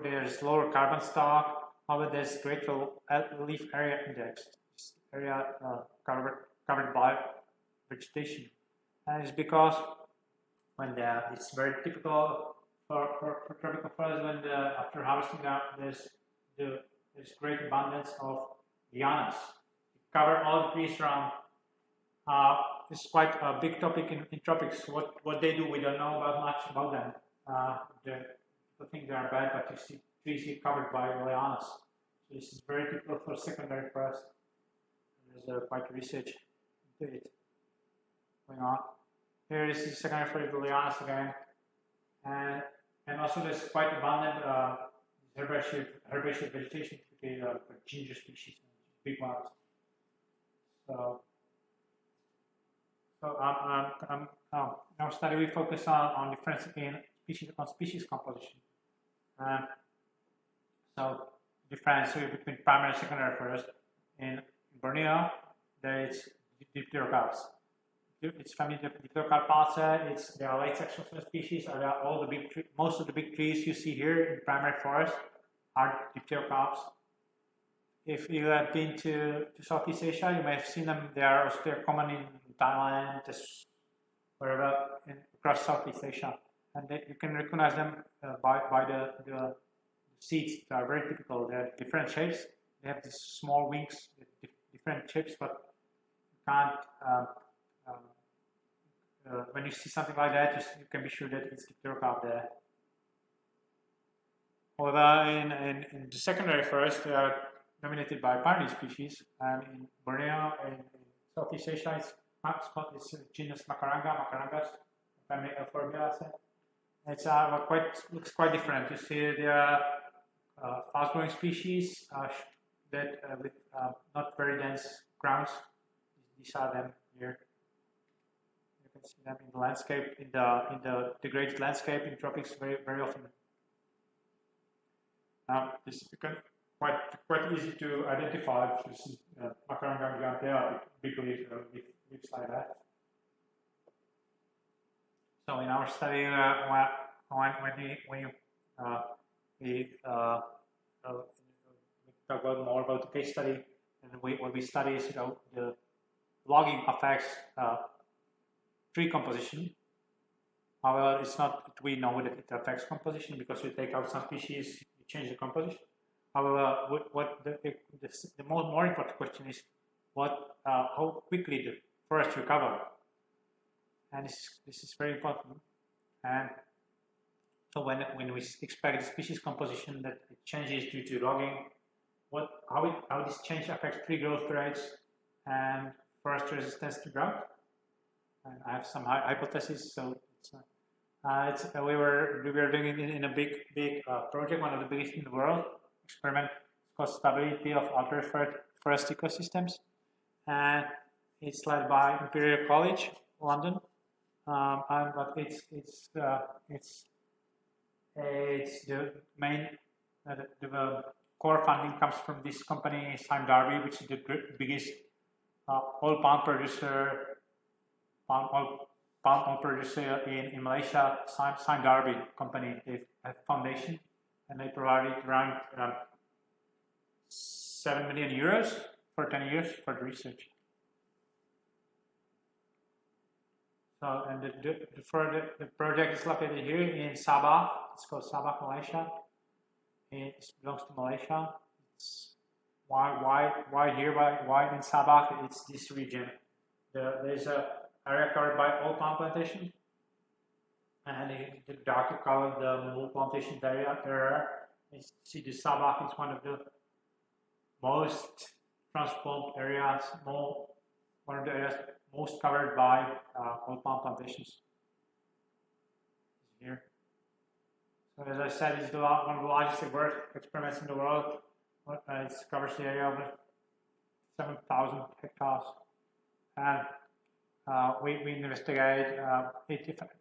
There's lower carbon stock. However, there's greater leaf area index. This area covered by vegetation, and it's because when it's very typical for tropical forests when after harvesting there's great abundance of lianas. Cover all the trees around. It's quite a big topic in tropics. What they do, we don't know much about them. People think they are bad, but you see trees covered by lianas. So this is very typical for secondary forest. There's quite research into it going on. Here is the secondary forest with lianas again, and also there's quite abundant herbaceous vegetation, particularly for ginger species, big ones. So our study we focus on difference in species composition. So difference between primary and secondary forest. In Borneo, there is Dipterocarps. It's family Dipterocarpaceae. They are late successional species. They are all the most of the big trees you see here in primary forest are Dipterocarps. If you have been to Southeast Asia, you may have seen them. They're common in Thailand, wherever across Southeast Asia, and you can recognize them by the seeds. They are very typical. They have different shapes. They have these small wings with different shapes, but you can't. When you see something like that, you can be sure that it's Dipterocarp there. Although in the secondary forest, they are dominated by party species, and in Borneo and in Southeast Asia, it's genus Macarangas, family Euphorbiaceae. It's looks quite different. You see, they are fast-growing species that with not very dense grounds. These are them here. You can see them in the landscape, in the degraded landscape in tropics very often. This is quite easy to identify. This is Macaranga gigantea, big leaves like that. So in our study, when we talk about more about the case study, and what we study is the logging affects tree composition. However, it's not that we know that it affects composition because we take out some species, we change the composition. However, the more important question is how quickly the forest recover, and this is very important. And so when we expect the species composition that it changes due to logging, how this change affects tree growth rates and forest resistance to drought. And I have some hypotheses. So we were doing it in a big project, one of the biggest in the world. Experiment called Stability of Altered Forest Ecosystems, and it's led by Imperial College, London. But it's the main the core funding comes from this company, Sime Darby, which is the biggest oil palm oil producer in Malaysia. Sime Darby company, they have a foundation, and they provided around 7 million euros for 10 years for the research. So, and the project is located here in Sabah. It's called Sabah, Malaysia. It belongs to Malaysia. It's why here? Why in Sabah? It's this region. There's a area covered by oil palm plantation, and the darker color, the oil plantation area. You see the Sabah is one of the most transformed areas, one of the areas most covered by oil palm plantations. Here. So as I said, it's one of the largest work experiments in the world. It covers the area of 7,000 hectares. And we investigate,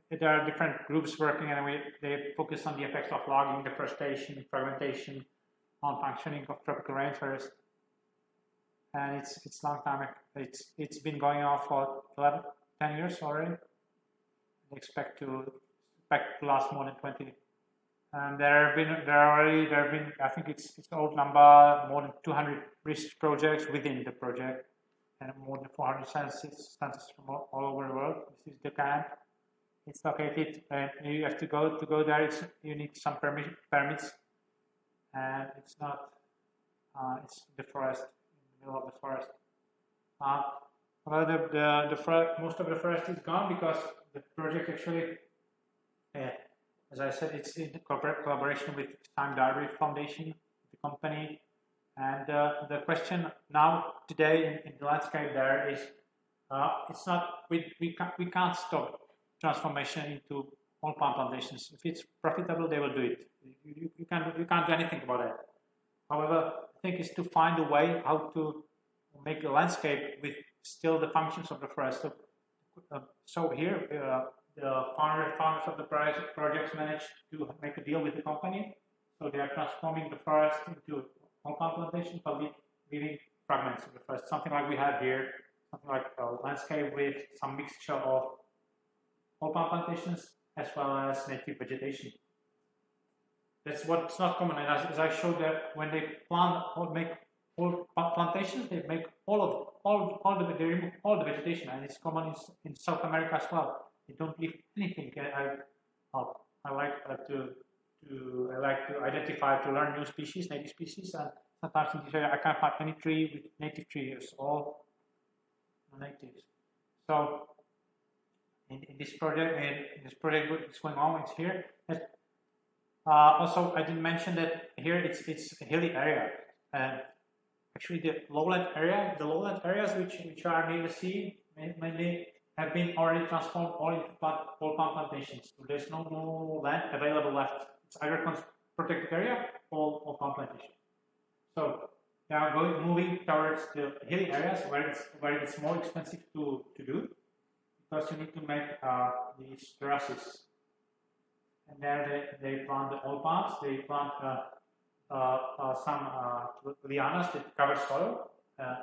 there are different groups working, and they focus on the effects of logging, deforestation, fragmentation, on functioning of tropical rainforests. And it's long time. It's been going on for 10 years already. I expect to last more than 20. And there have been I think it's an old number, more than 200 research projects within the project, and more than 400 scientists from all over the world. This is the camp. It's located, and you have to go there. You need some permits, and it's not. It's the forest, in the middle of the forest. Well, most of the forest is gone because the project actually, as I said, it's in collaboration with Time Diary Foundation, the company. And the question now today in the landscape there is, it's not we can't stop transformation into oil palm plantations. If it's profitable, they will do it. You can't do anything about it. However, I think is to find a way how to make a landscape with still the functions of the forest. So here, the founders of the projects managed to make a deal with the company. So they are transforming the forest into oil palm plantation, but leaving fragments of the forest. Something like we have here, something like a landscape with some mixture of oil palm plantations as well as native vegetation. That's what's not common. And as I showed that when they plant or make oil plantations, they make they remove all the vegetation, and it's common in South America as well. They don't leave anything. I like to identify, to learn new species, native species, and sometimes in this area I can't find any tree with native trees, all natives. So in this project, what's going on, it's here. Also, I didn't mention that here it's a hilly area. Actually, the lowland areas which are near the sea mainly have been already transformed all into oil palm plantations. So there's no more land available left. It's either protected area or oil palm plantation. So they are moving towards the hilly areas where it's more expensive to do, because you need to make these terraces. And there they plant the oil palms. They plant some lianas that cover soil. And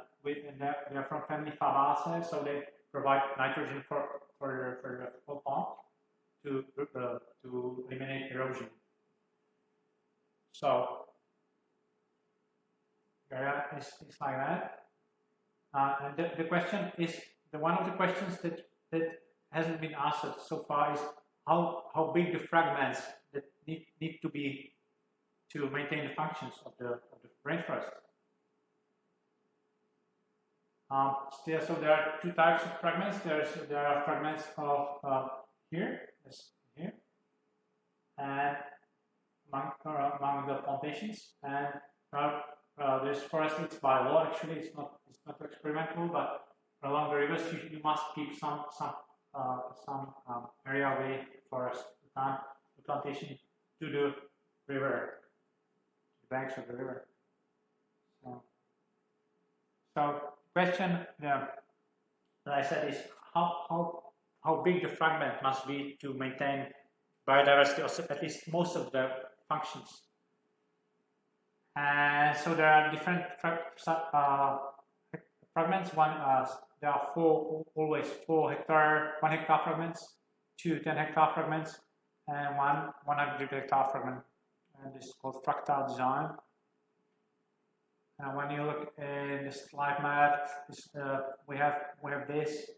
they're from family Fabaceae, so they provide nitrogen for the oil palm to eliminate erosion. So area is like that. And the question is, one of the questions that hasn't been answered so far is how big the fragments that need to be to maintain the functions of the rainforest. So there are two types of fragments. There are fragments of here, and among the plantations, and there's forest. It's by law. Actually, it's not experimental, but along the rivers you must keep some area away forest, the plantation to the river, the banks of the river. So question that I said is how big the fragment must be to maintain biodiversity, or at least most of the functions. And so there are different fragments. There are always 1 hectare fragments, 2 10-hectare fragments, and 100-hectare fragment. And this is called fractal design. And when you look in the slide map, we have this.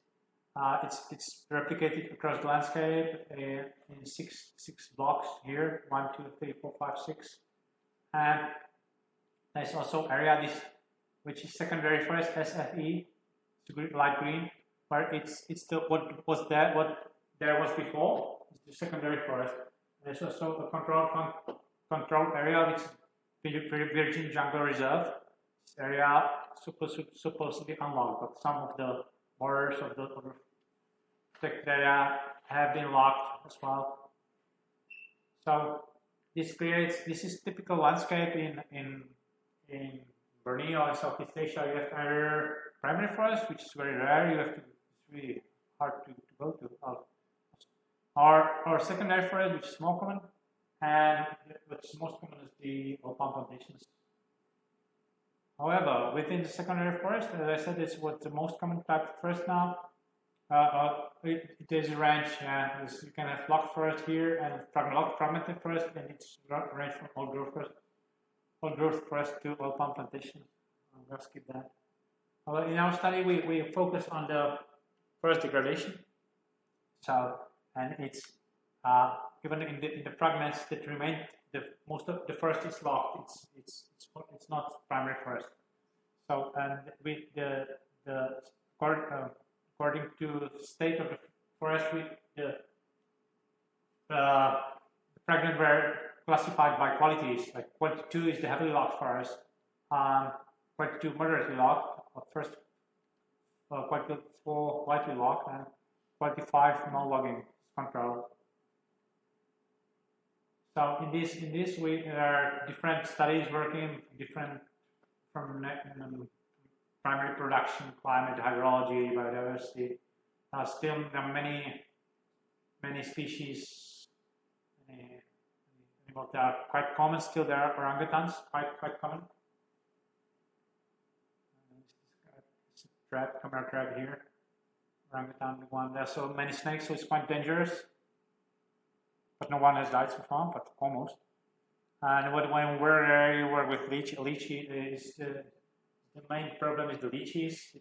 It's replicated across the landscape in six blocks here, 1, 2, 3, 4, 5, 6, and there's also area which is secondary forest SFE, light green, where it's what there was before is the secondary forest. There's also a controlled area which is Virgin Jungle Reserve. This area supposed to be unlocked, but some of the borders of the protected area have been locked as well. So this is typical landscape in Borneo and Southeast Asia. You have either primary forest, which is very rare. It's really hard to go to. Or secondary forest, which is more common, and what's most common is the old palm plantations. However, within the secondary forest, as I said, it's what the most common type of forest now. It is a range. You can have locked forest here and fragmented forest, and it's range from old growth forest to old palm plantation. I'll skip that. In our study, we focus on the forest degradation. So, and it's even in the fragments that remain, most of the forest is locked. It's not primary forest. So, and according to the state of the forest, the fragments were classified by qualities. Like quality 2 is the heavily locked forest, quality 2 moderately locked, first quality 4 lightly locked, and quality 5 no logging control. So in this there are different studies working from primary production, climate, hydrology, biodiversity. Still, there are many species, animals that are quite common. Still, there are orangutans, quite common. It's a crab, camera crab here. Orangutan one. There are so many snakes, so it's quite dangerous. But no one has died so far, but almost. And when we're there, you work with lychee is the main problem is the lychees.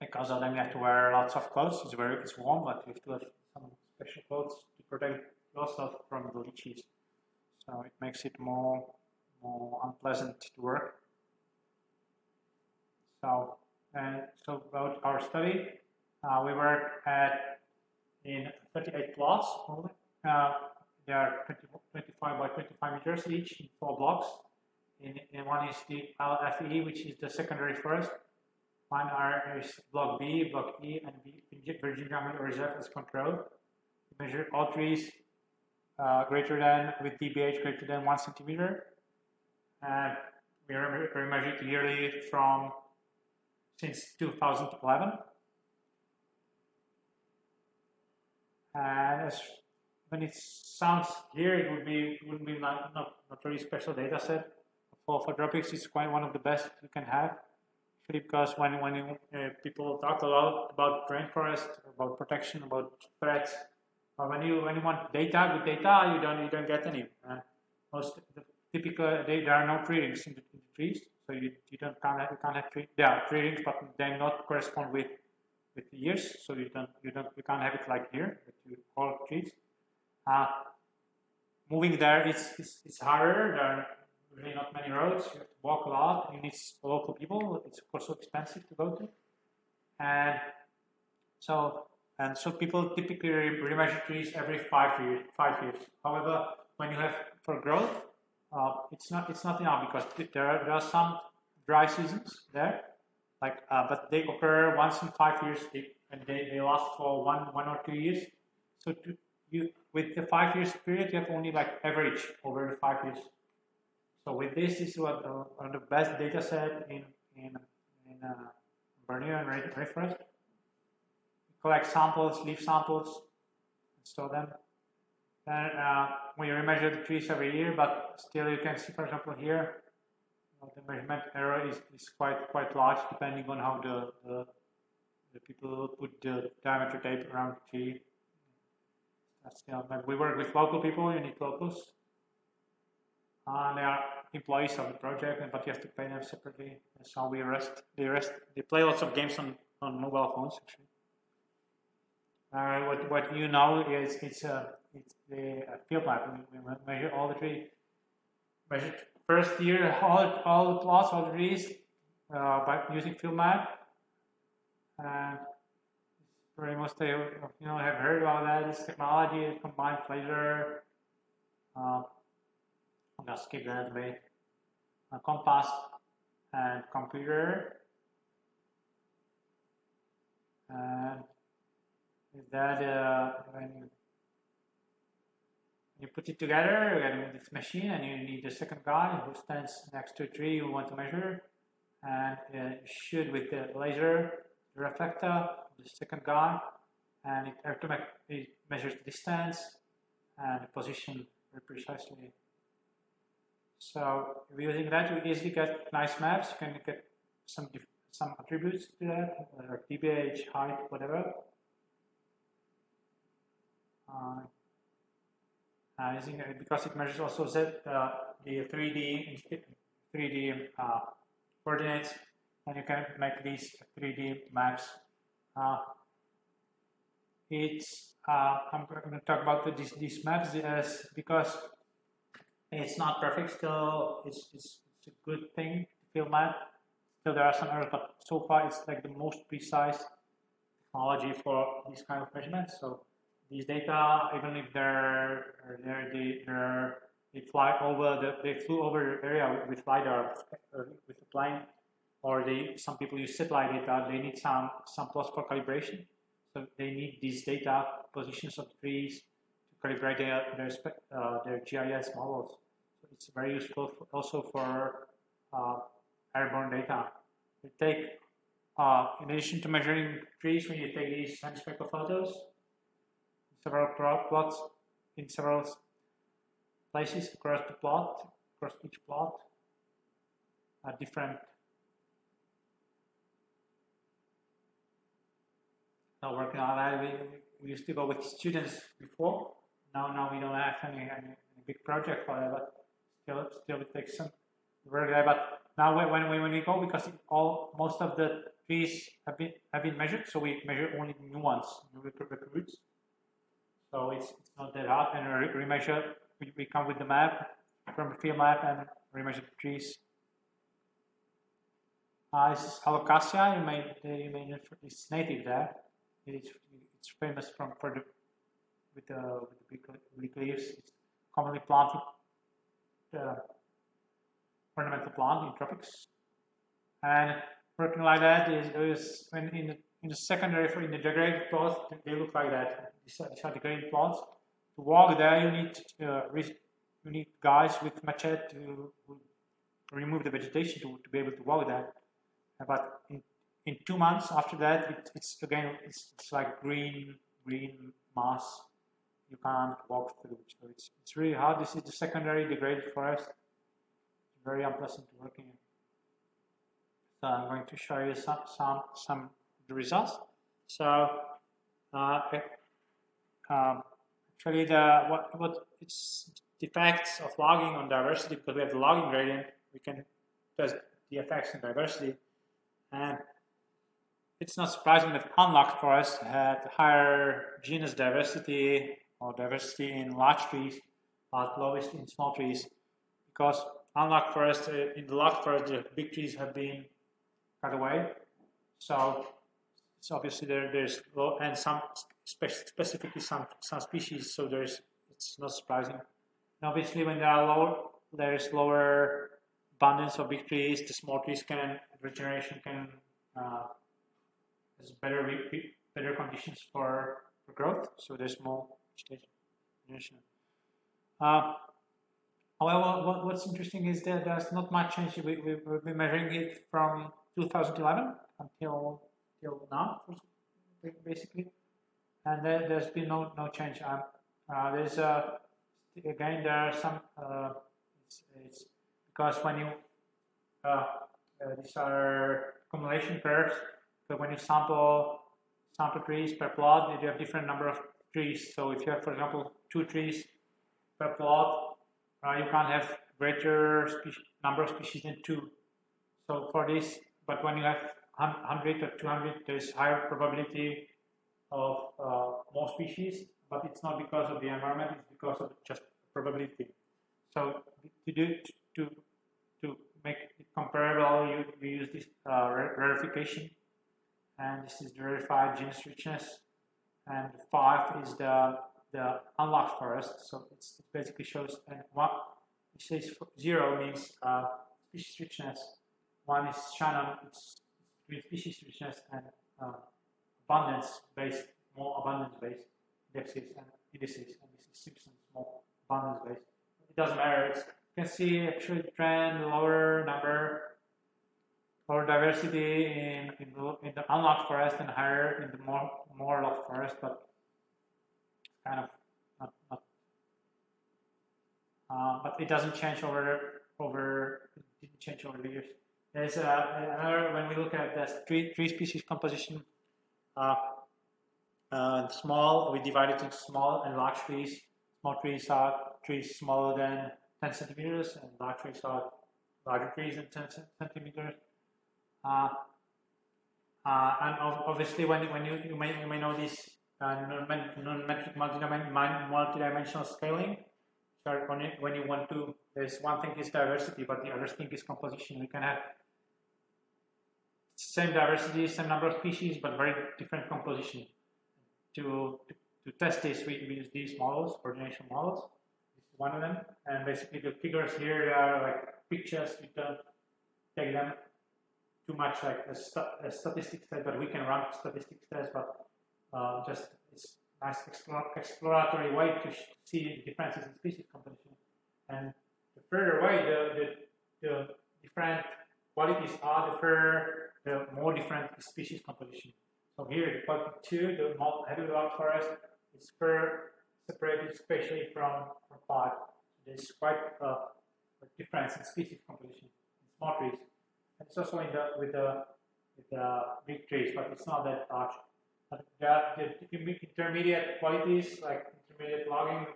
Because of them, you have to wear lots of clothes. It's warm, but you have to have some special clothes to protect yourself from the lychees. So it makes it more unpleasant to work. So about our study, we work in 38 plots. They are 25 by 25 meters each in 4 blocks. And one is the LFE, which is the secondary forest. One is block B, block E, and Virgin Jungle Reserve as control. We measure all trees with dBH greater than 1 centimeter. And we measure it yearly since 2011. And when it sounds here, it wouldn't be not really special data set. For tropics, it's quite one of the best you can have. Actually, because when people talk a lot about rainforest, about protection, about threats, but when you want good data, you don't get any. There are no tree rings in the trees, so you can't have tree. There are tree rings, but they not correspond with years, so you can't have it like here that you call trees. Moving there, it's harder. There are really not many roads. You have to walk a lot. You need local people. It's also expensive to go to, and so people typically remeasure trees every 5 years. However, when you have for growth, it's not enough because there are some dry seasons there, but they occur once in 5 years, and they last for one or 2 years. So with the 5 years period, you have only average over the 5 years. So with this is one of the best data set in Borneo and Rainforest. We collect samples, leaf samples, and store them. Then we remeasure the trees every year, but still you can see, for example, here the measurement error is quite large, depending on how the people put the diameter tape around the tree. We work with local people, unique locals. They are employees of the project, but you have to pay them separately. So they play lots of games on on mobile phones actually. What you know is it's the field map. We measure all the trees. Measure first year all the plots, all the trees by using field map. And very most of you know have heard about that. This technology combines laser. I'll just skip that way. Compass and computer. And with that, when you put it together and this machine, and you need a second guy who stands next to a tree you want to measure, and you shoot with the laser, the reflector, the second guy, and it automatically measures the distance and the position very precisely. So using that, we easily get nice maps. You can get some attributes to that, like dBH, height, whatever. Because it measures also the 3D coordinates, and you can make these 3D maps. I'm going to talk about these maps because it's not perfect still. It's a good thing, field map. Still there are some errors, but so far it's like the most precise technology for these kind of measurements. So these data, even if they flew over the area with LiDAR, with a plane, or some people use satellite data, they need some plots for calibration. So they need these data, positions of the trees, to calibrate their GIS models. So it's very useful also for airborne data. You take, in addition to measuring trees, when you take these semi-spectral photos, several plots in several places across each plot, different. Now working on that, we used to go with students before. Now we don't have any big project for that, but still it takes some work there. But now when we go, because most of the trees have been measured, so we measure only new ones, new recruits. So it's not that hard, and we measure. We come with the map from the field map and remeasure the trees. This is Alocasia. You may know it's native there. It's famous with the big leaves. It's commonly planted ornamental plant in tropics. And working like that is when in the secondary, in the degraded plots, they look like that. These are degraded plots. To walk there, you need guys with machete to remove the vegetation to be able to walk there. But in 2 months after that, it's like green mass. You can't walk through. So it's really hard. This is the secondary degraded forest. It's very unpleasant to work in. So I'm going to show you some of the results. So actually what it's the effects of logging on diversity, because we have the logging gradient, we can test the effects on diversity. And it's not surprising that unlocked forests had higher genus diversity or diversity in large trees, but lowest in small trees, because unlocked forests, in the locked forest, the big trees have been cut away. So it's obviously there's low, and specifically some species. So it's not surprising. And obviously, when there is lower abundance of big trees, the small trees regeneration can has better conditions for growth. So there's more vegetation. However, what's interesting is that there's not much change. We've been measuring it from 2011 until now, basically, and there's been no change. There's again there are some. It's because when you these are accumulation curves. So when you sample trees per plot, you have different number of trees. So if you have, for example, 2 trees per plot, you can't have greater number of species than 2. So for this, but when you have 100 or 200, there's higher probability of more species, but it's not because of the environment, it's because of just probability. So to make it comparable, you use this rarefication, and this is the rarefied genus richness, and 5 is the unlocked forest. So it basically shows, and what it says 0 means species richness, 1 is Shannon, it's between species richness and abundance-based, more abundance-based indexes and indices, and this is Simpson's more abundance-based. It doesn't matter. You can see actually trend, lower number, lower diversity in the unlocked forest and higher in the more locked forest, but kind of not but it doesn't change over it didn't change over the years. There's another, when we look at the tree species composition, small, we divide it into small and large trees. Small trees are trees smaller than 10 centimeters, and large trees are larger trees than 10 centimeters. And obviously, when you may know this non-metric multidimensional scaling. So when you want to, there's one thing is diversity, but the other thing is composition. We can have same diversity, same number of species, but very different composition. To test this, we use these models, coordination models. This is one of them, and basically the figures here are like pictures. You don't take them too much like a statistics test, but we can run statistics test, but just it's nice exploratory way to see the differences in species composition. And the further away the different qualities are, the more different species composition. So here, the quality 2, the heavily logged forest, is separated spatially from 5. There's quite a difference in species composition in small trees. And it's also with the big trees, but it's not that large. But the intermediate qualities, like intermediate logging,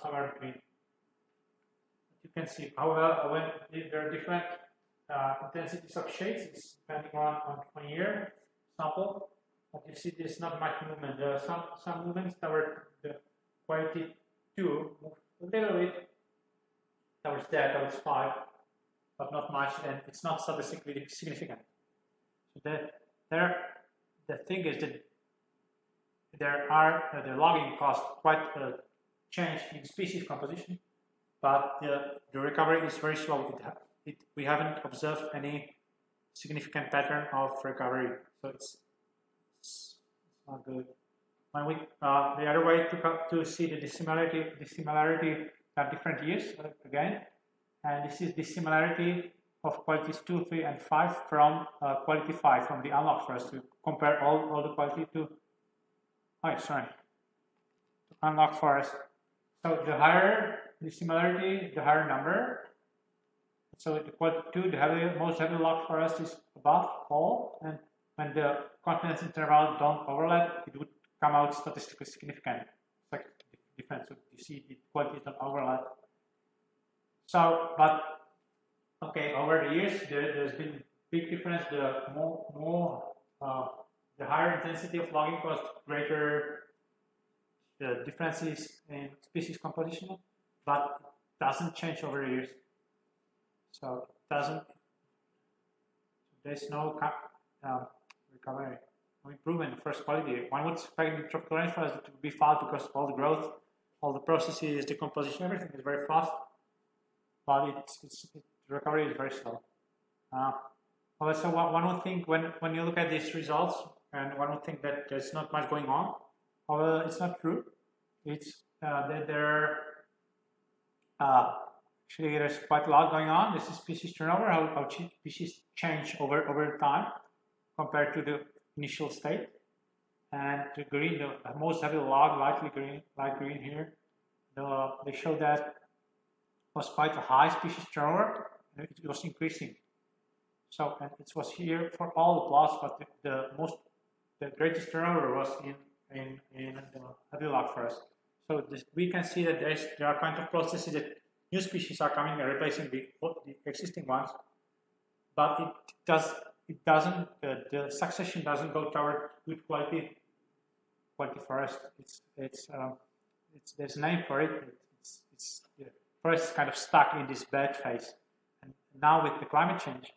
somewhere between. You can see how when there are different intensities of shades, it's depending on year sample. But you see there's not much movement. There are some movements toward the quality 2, move a little bit towards 5, but not much, and it's not statistically significant. So the thing is that there are the logging caused quite a change in species composition, but the recovery is very slow. We haven't observed any significant pattern of recovery, so it's not good. When we the other way to see the dissimilarity are different years again, and this is dissimilarity of qualities 2, 3, and 5 from quality 5 from the unlocked forest. To compare all the quality to unlocked forest. So the higher dissimilarity, the higher number. So the quality 2, the most heavily locked forest is above all, and when the confidence interval don't overlap, it would come out statistically significant. It's like difference. So you see the qualities don't overlap. So, but okay, over the years there's been big difference. The the higher intensity of logging caused greater differences in species composition, but it doesn't change over the years. So it doesn't. There's no recovery, no improvement in forest quality. One would expect the tropical rainforest to be fast because all the growth, all the processes, decomposition, everything is very fast, but the recovery is very slow. So one would think when you look at these results, and one would think that there's not much going on. However, it's not true. It's that actually there's quite a lot going on. This is species turnover, how species change over time compared to the initial state. And the green, the most heavy log, light green here, they show that was quite a high species turnover, and it was increasing. So, and it was here for all the plots, but the greatest turnover was in the heavy log forest. So we can see that there are kind of processes that new species are coming and replacing the existing ones, but it does it doesn't, the succession doesn't go toward good quality forest. There's a name for it. The forest is kind of stuck in this bad phase, and now with the climate change,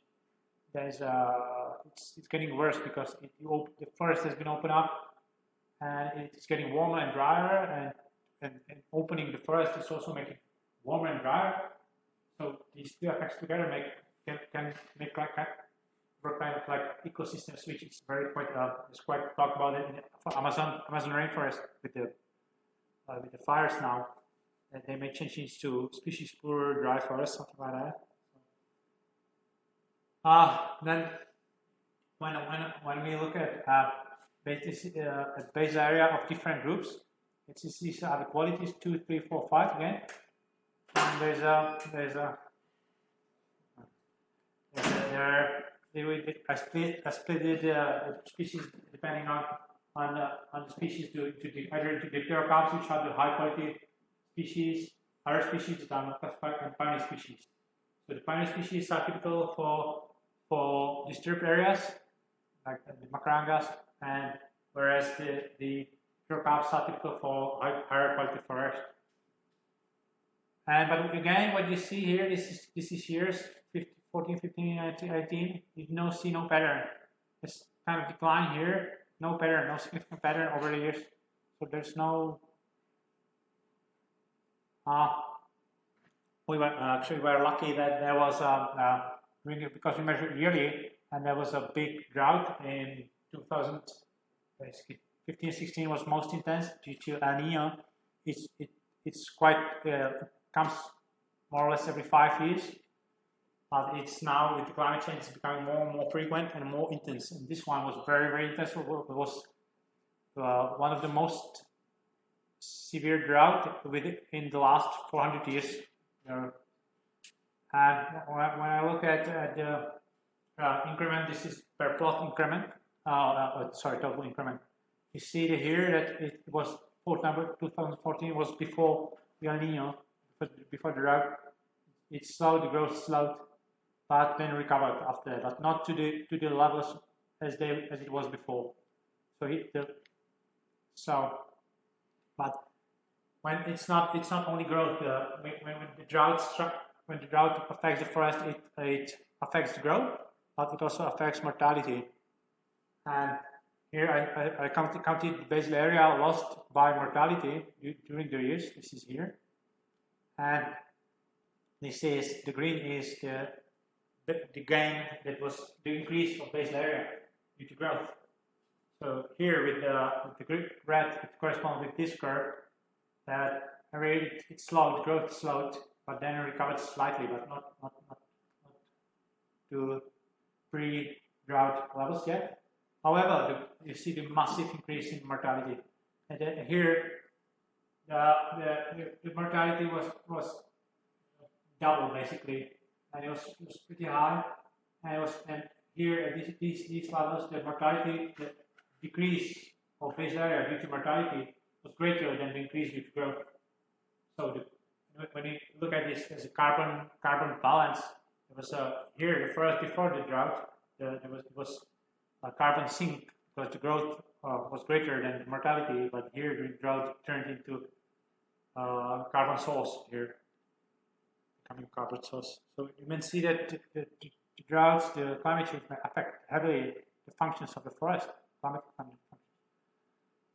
it's getting worse because the forest has been opened up, and it's getting warmer and drier, and opening the forest is also making warmer and drier. So these two effects together can make work kind of like ecosystem switch. It's quite talked about it in Amazon rainforest with the fires now. And they may change to species poor dry forest, something like that. Then when we look at base area of different groups, these are the qualities 2, 3, 4, 5 again. And I split the species depending on the species either to dipterocarps, which are the high quality species, other species that are not classified, and pioneer species. So the pioneer species are typical for disturbed areas like the Macarangas, and whereas the dipterocarps are typical for higher quality forest. But again, what you see here, this is years 14, 15, 18. You see no pattern. There's kind of decline here, no pattern, no significant pattern over the years. So there's no. We were lucky that there was because we measured yearly, and there was a big drought in 2000. Basically, 15-16 was most intense due to El Nino. It's quite comes more or less every 5 years. But it's now, with the climate change, it's becoming more and more frequent and more intense. And this one was very, very intense. It was one of the most severe drought in the last 400 years. And when I look at the increment, this is per plot increment. Total increment. You see here that it was 2014 was before the El Nino, before the drought. It slowed, the growth slowed, but then recovered after that, but not to the levels as it was before. But when it's not only growth. When the drought affects the forest, it affects the growth, but it also affects mortality. And here I counted the basal area lost by mortality during the years. This is here, and this is the green is the gain that was the increase of basal area due to growth. So here with the red, it corresponds with this curve that it slowed, growth slowed, but then it recovered slightly, but not to pre-drought levels yet. However, you see the massive increase in mortality, and then here the mortality was double basically, and it was pretty high, and here at these levels, the mortality, the decrease of basal area due to mortality was greater than the increase due to growth. So when you look at this as a carbon balance, it was here the first before the drought, it was a carbon sink because the growth was greater than the mortality, but here the drought turned into carbon source here, becoming carbon source. So you can see that the droughts, the climate change may affect heavily the functions of the forest, climatic functions.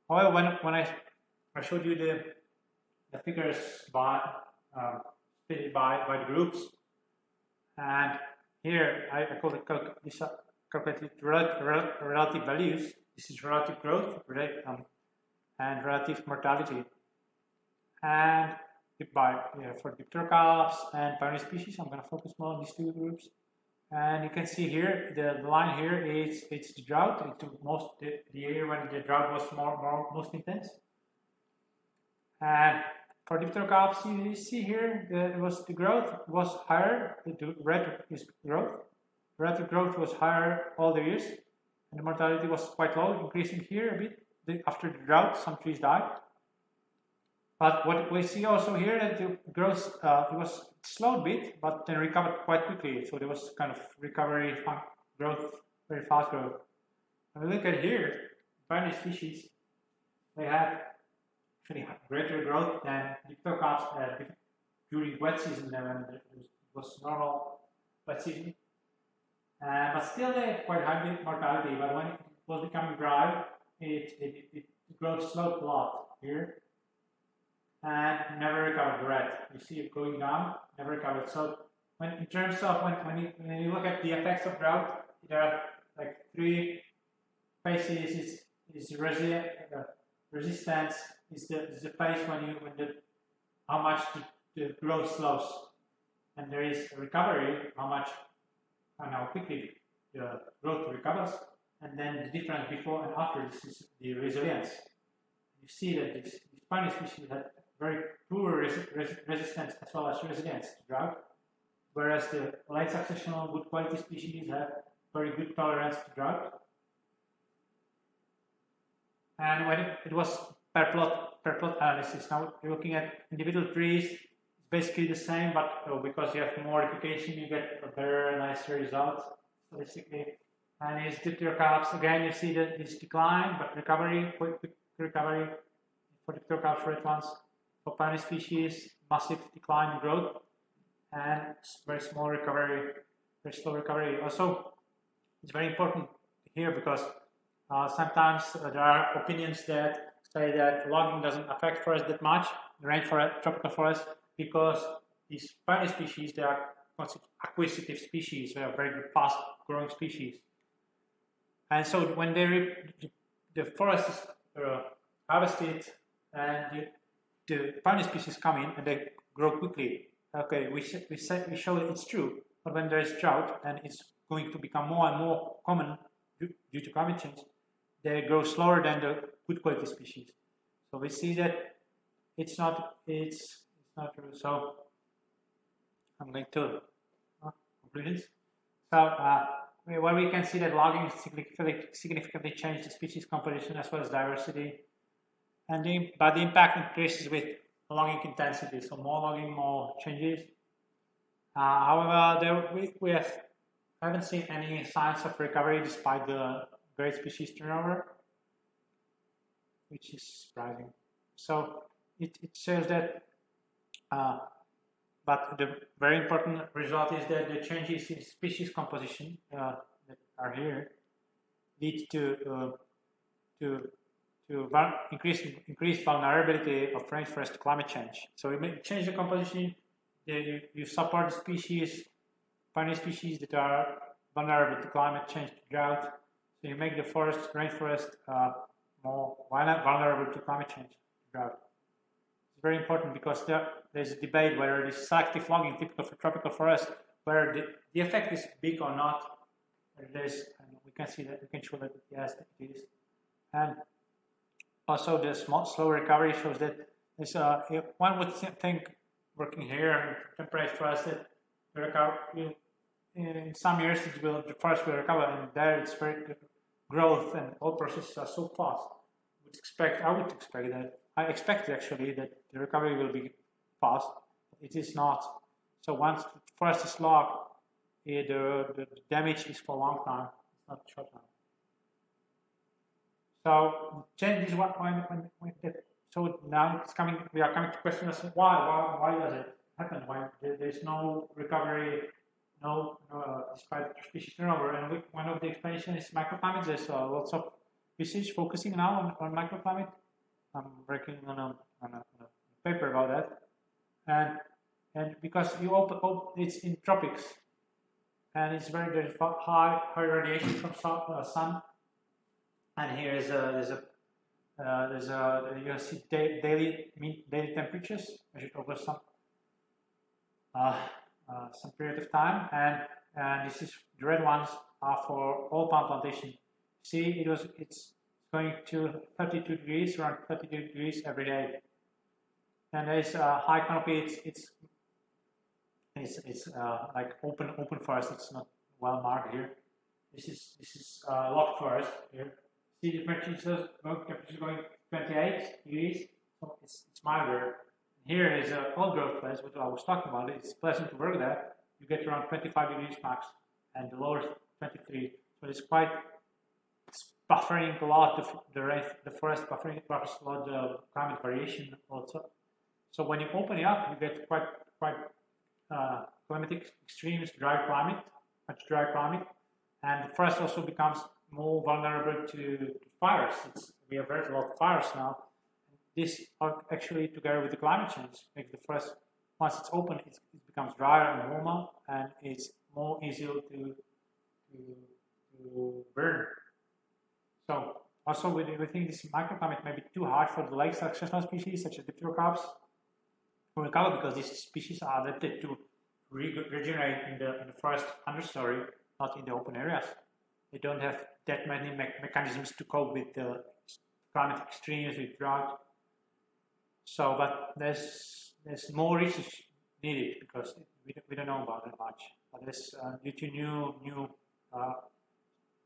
However, when I showed you the figures by split by the groups, and here I calculated relative values. This is relative growth and relative mortality, and for dipterocarps and pioneer species, I'm going to focus more on these two groups. And you can see here the line here it's the drought. The year when the drought was most intense. And for dipterocarps, you see here the growth was higher. The red is growth. Relative growth was higher all the years, and the mortality was quite low, increasing here a bit. After the drought, some trees died. But what we see also here that the growth it was slowed a bit, but then recovered quite quickly. So there was kind of recovery growth very fast growth. When we look at here, various species, they have actually greater growth than dipterocarps during wet season when it was normal wet season. But still they have quite high mortality, but when it was becoming dry, it growth slowed a lot here and never recovered the red. You see it going down, never recovered. So when in terms of when you look at the effects of drought, there are like three phases. Is resistance is the phase when how much the growth slows, and there is recovery, how much and how quickly the growth recovers, and then the difference before and after this is the resilience. You see that this Spanish species had very poor resistance as well as resilience to drought, whereas the late successional good quality species have very good tolerance to drought. And when it was per plot analysis, now you're looking at individual trees, it's basically the same, but because you have more replication, you get a better, nicer result statistically. And it's dipterocarps, again, you see this decline, but recovery, quick recovery for dipterocarps red ones. For pioneer species, massive decline in growth and very small recovery, very slow recovery. Also, it's very important here because sometimes there are opinions that say that logging doesn't affect forest that much, rainforest, tropical forest, because these pioneer species, they are acquisitive species, they are very fast growing species. And so when the forest is harvested and the pioneer species come in and they grow quickly. Okay, we show that it's true, but when there is drought and it's going to become more and more common due to climate change, they grow slower than the good quality species. So we see that it's not true. So I'm going to conclusions. So where we can see that logging significantly changed the species composition as well as diversity, but the impact increases with logging intensity. So more logging, more changes. However, we haven't seen any signs of recovery despite the great species turnover, which is surprising. So it shows that, but the very important result is that the changes in species composition that are here lead to increased vulnerability of rainforest to climate change. So you may change the composition, you support the species, pioneer species that are vulnerable to climate change, to drought. So you make the rainforest more vulnerable to climate change, to drought. It's very important because there's a debate whether this selective logging typical for tropical forest, whether the effect is big or not. We can see that, we can show that yes, it is. And also the slow recovery shows that there's one would think working here in temperate forest that the recovery, in some years the forest will recover, and there it's very growth and all processes are so fast. I expect actually that the recovery will be fast. It is not. So once the forest is logged, the damage is for a long time. It's not short time. So change is so now we are coming to questions why does it happen? Why there's no recovery, despite species turnover? And one of the explanations is microclimate. There's lots of research focusing now on microclimate. I'm working on a paper about that, and because it's in tropics, and it's there's high radiation from sun. And here is you see daily temperatures measured over some period of time, and this is the red ones are for all palm plantation. See, it's going to 32 degrees, around 32 degrees every day, and there is a high canopy. It's like open forest. It's not well marked here. This is locked forest here. See the temperature going 28 degrees, so it's milder. Here is an old growth place, which I was talking about. It's pleasant to work there. You get around 25 degrees max, and the lowest 23. So So it's quite buffering a lot of the forest buffers a lot of climate variation also. So when you open it up, you get quite climatic extremes, much dry climate, and the forest also becomes more vulnerable to fires. We have very a lot of fires now. This actually, together with the climate change, makes the forest, once it's open, it becomes drier and warmer, and it's more easier to burn. So also we think this microclimate may be too hard for the lake successional species such as the pterocarps to recover, because these species are adapted to regenerate in the forest understory, not in the open areas. They don't have that many mechanisms to cope with the climate extremes, with drought. So, but there's more research needed, because we don't know about it much. But there's due to new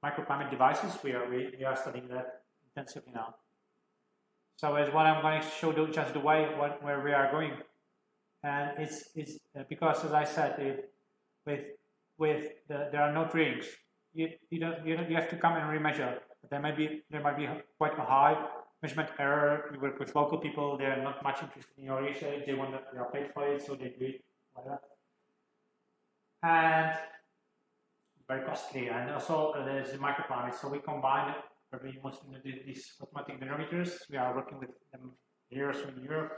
microclimate devices, we are studying that intensively now. So as what I'm going to show you just the way where we are going, and it's because, as I said, there are no drinks. You have to come and remeasure. There might be quite a high measurement error. You work with local people; they are not much interested in your research. They are paid for it, so they do it like that. And very costly. And also there's the microclimate. So we combine these automatic manometers. We are working with them here in Europe,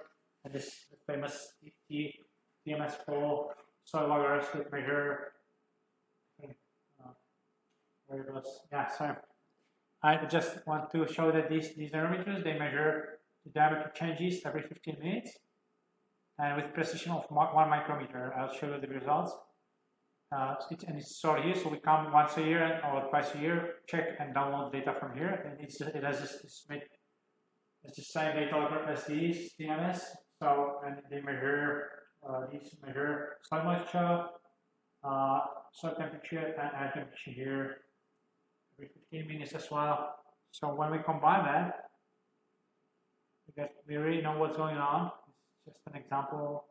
and this famous TMS4 soil loggers that measure. Where it was? Yeah, sorry. I just want to show that these manometers, they measure the diameter changes every 15 minutes, and with precision of 1 micrometer. I'll show you the results. And it's stored here, so we come once a year or twice a year, check and download data from here, and it has it's the same data logger as these TMS. So, and they measure these measure soil moisture, soil temperature, and air temperature here every 15 minutes as well. So when we combine that, we really know what's going on. It's just an example.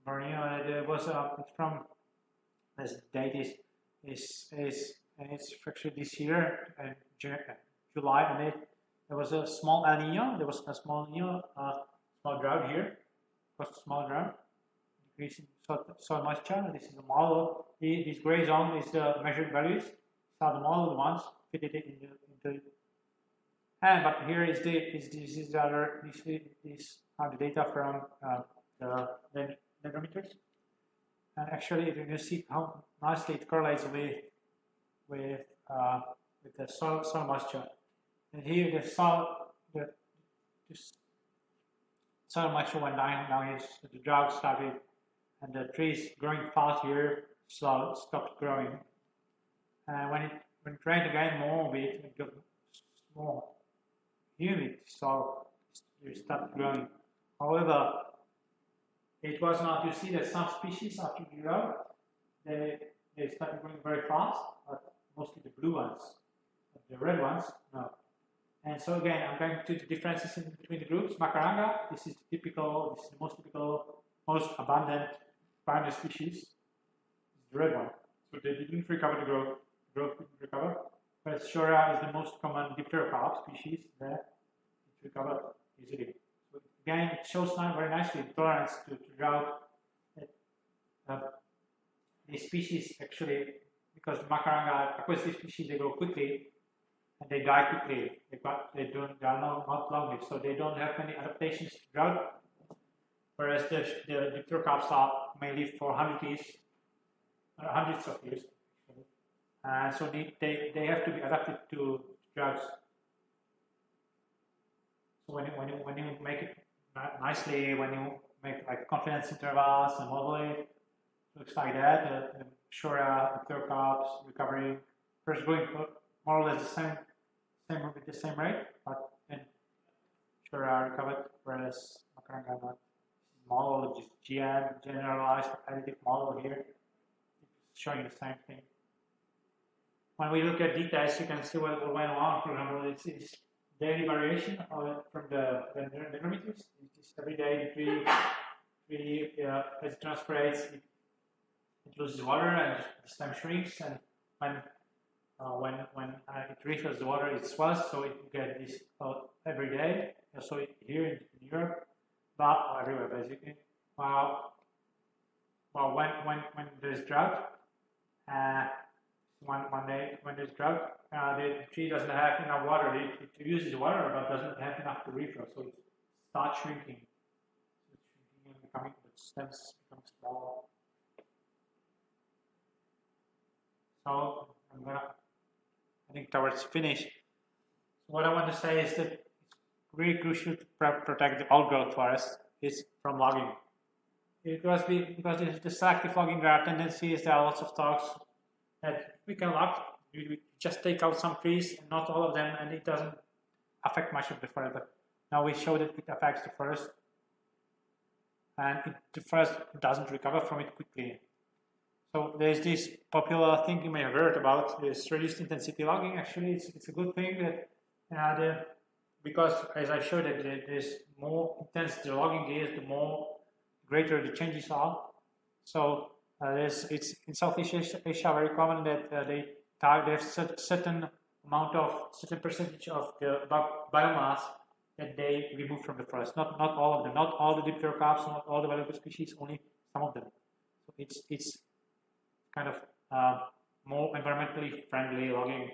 It was from this date is and it's actually this year in July, and there was a small El Nino. There was a small small drought here. It was a small drought, increasing soil moisture. This is the model. This gray zone is the measured values. So the model ones fitted it into and but here is these are the data from the manometers. And actually, you can see how nicely it correlates with the soil moisture. And here the soil moisture went down. Now the drought started, and the trees growing fast here stopped growing. And when it rained again more, it got more humid, so it started growing. However, it was not. You see that some species after the drought, they started growing very fast, but mostly the blue ones. But the red ones, no. And so again, I'm going to the differences between the groups. Macaranga, this is the most typical, most abundant pioneer species. The red one. So they didn't recover the growth. Growth didn't recover. But Shora is the most common dipterocarp species there. It recovered easily. Again, it shows now very nicely the tolerance to drought. These species actually, because Macaranga aquatic species, they grow quickly and they die quickly. They are not long-lived, so they don't have many adaptations to drought. Whereas the dipterocarps may live for hundreds of years. So they have to be adapted to droughts. So when you make it nicely, when you make like confidence intervals and model it, looks like that. The Shora, the pterocarps, recovering, first going more or less the same with the same rate, but then Shora recovered, whereas Macaranga not. Model, which is GM, generalized additive model here, it's showing the same thing. When we look at details, you can see what went on. For example, it's daily variation from the manometers. It's every day as it transpirates, it loses water and the stem shrinks. And when it refills the water, it swells, so it get this every day. So here in Europe, but everywhere basically. Well, when there's drought, one day when there's drought, the tree doesn't have enough water. It uses water, but doesn't have enough to refill, so it starts shrinking. It's shrinking and becoming, the stems become small. So I think towards finish. So what I want to say is that it's really crucial to protect the old growth forest from logging. Because the selective logging, there are tendencies, there are lots of talks that we can log, we just take out some trees, and not all of them, and it doesn't affect much of the forest. But now we show that it affects the forest, and the forest doesn't recover from it quickly. So there's this popular thing you may have heard about, this reduced intensity logging. Actually, it's a good thing that because as I showed that there's more intense the logging is, the greater the changes are. So it's in Southeast Asia very common that they have certain percentage of the biomass that they remove from the forest. Not all of them, not all the dipterocarps, not all the valuable species, only some of them. So it's kind of more environmentally friendly logging,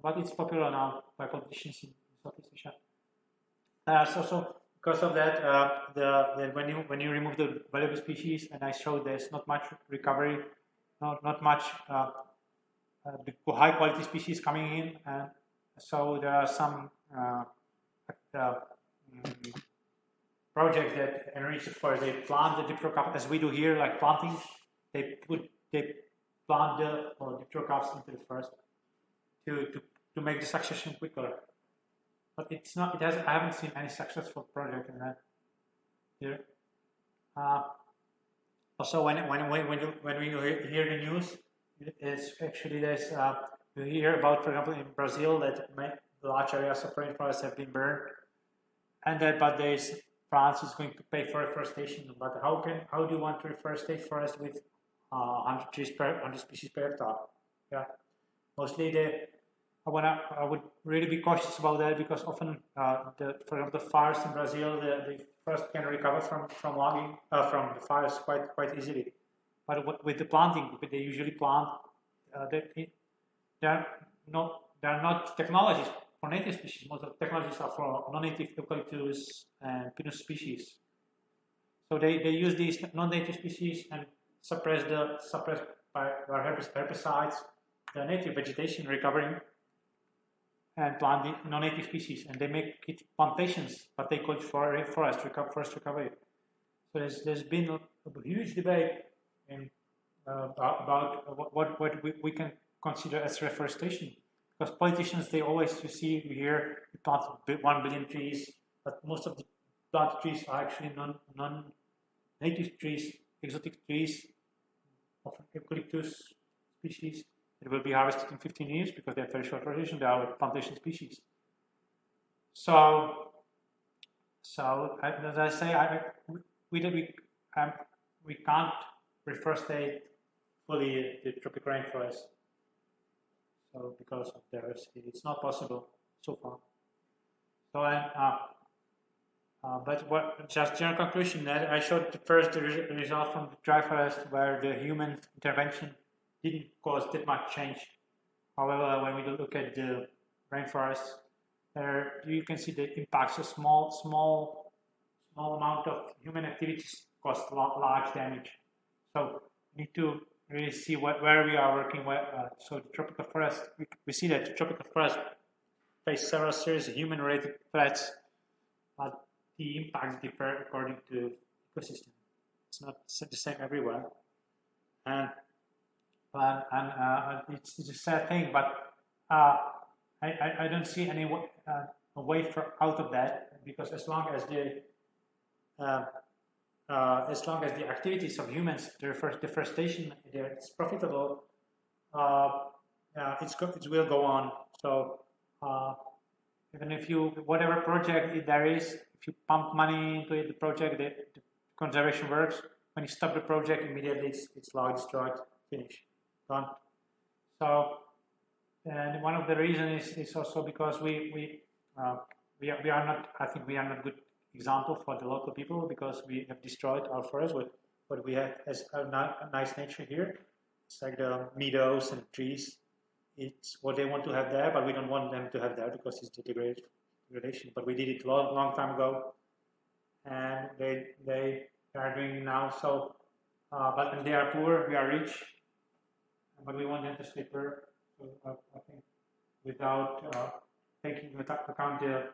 but it's popular now by politicians in Southeast Asia. So because of that, when you remove the valuable species, and I showed there's not much recovery, not much the high quality species coming in, and so there are some projects that enrich the forest. They plant the dipterocarp as we do here, like planting. They plant the dipterocarps into the forest to make the succession quicker. But it's not. I haven't seen any successful project in that here. Also, when you hear the news, it's actually there's you hear about, for example, in Brazil that large areas of rainforests have been burned, and that France is going to pay for reforestation. But how do you want to reforestate forest with 100 species per hectare? Yeah, mostly I would really be cautious about that, because often, for example, the fires in Brazil, the forest can recover from logging from the fires quite easily. But with the planting, they usually plant. There are not technologies for native species. Most of the technologies are for non-native eucalyptus and pinus species. So they use these non-native species and suppress by herbicides the native vegetation recovering, and plant the non-native species, and they make it plantations, but they call it forest recovery. So there's been a huge debate about what we can consider as reforestation, because politicians, we hear we plant 1 billion trees, but most of the planted trees are actually non-native trees, exotic trees of eucalyptus species. It will be harvested in 15 years because they have very short rotation. They are plantation species. So as I say, we can't reforestate fully the tropical rainforest. So because of diversity, it's not possible so far. So but just general conclusion that I showed the result from the dry forest, where the human intervention didn't cause that much change. However, when we look at the rainforest, there you can see the impacts. A small amount of human activities cause large damage. So we need to really see where we are working. So the tropical forest, we see that the tropical forest face several series of human-related threats, but the impacts differ according to ecosystem. It's not the same everywhere, and it's a sad thing, but I don't see any way out of that, because as long as the activities of humans, the deforestation, it's profitable, it will go on. So even if whatever project there is, if you pump money into the project, the conservation works. When you stop the project, immediately it's destroyed, finished, done. So And one of the reasons is also because we are not, I think we are not good example for the local people, because we have destroyed our forests. What we have as a nice nature here, it's like the meadows and trees. It's what they want to have there, but we don't want them to have there because it's degradation. But we did it long time ago, and they are doing it now. So, but when they are poor, we are rich, but we want them to stay poor. So, I think without taking into account the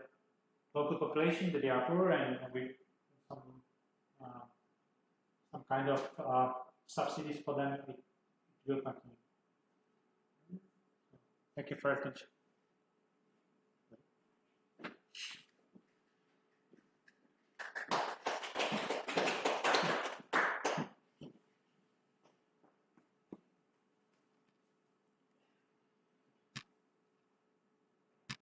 local population, that they are poor, and we some kind of subsidies for them, it will continue. Thank you for your attention.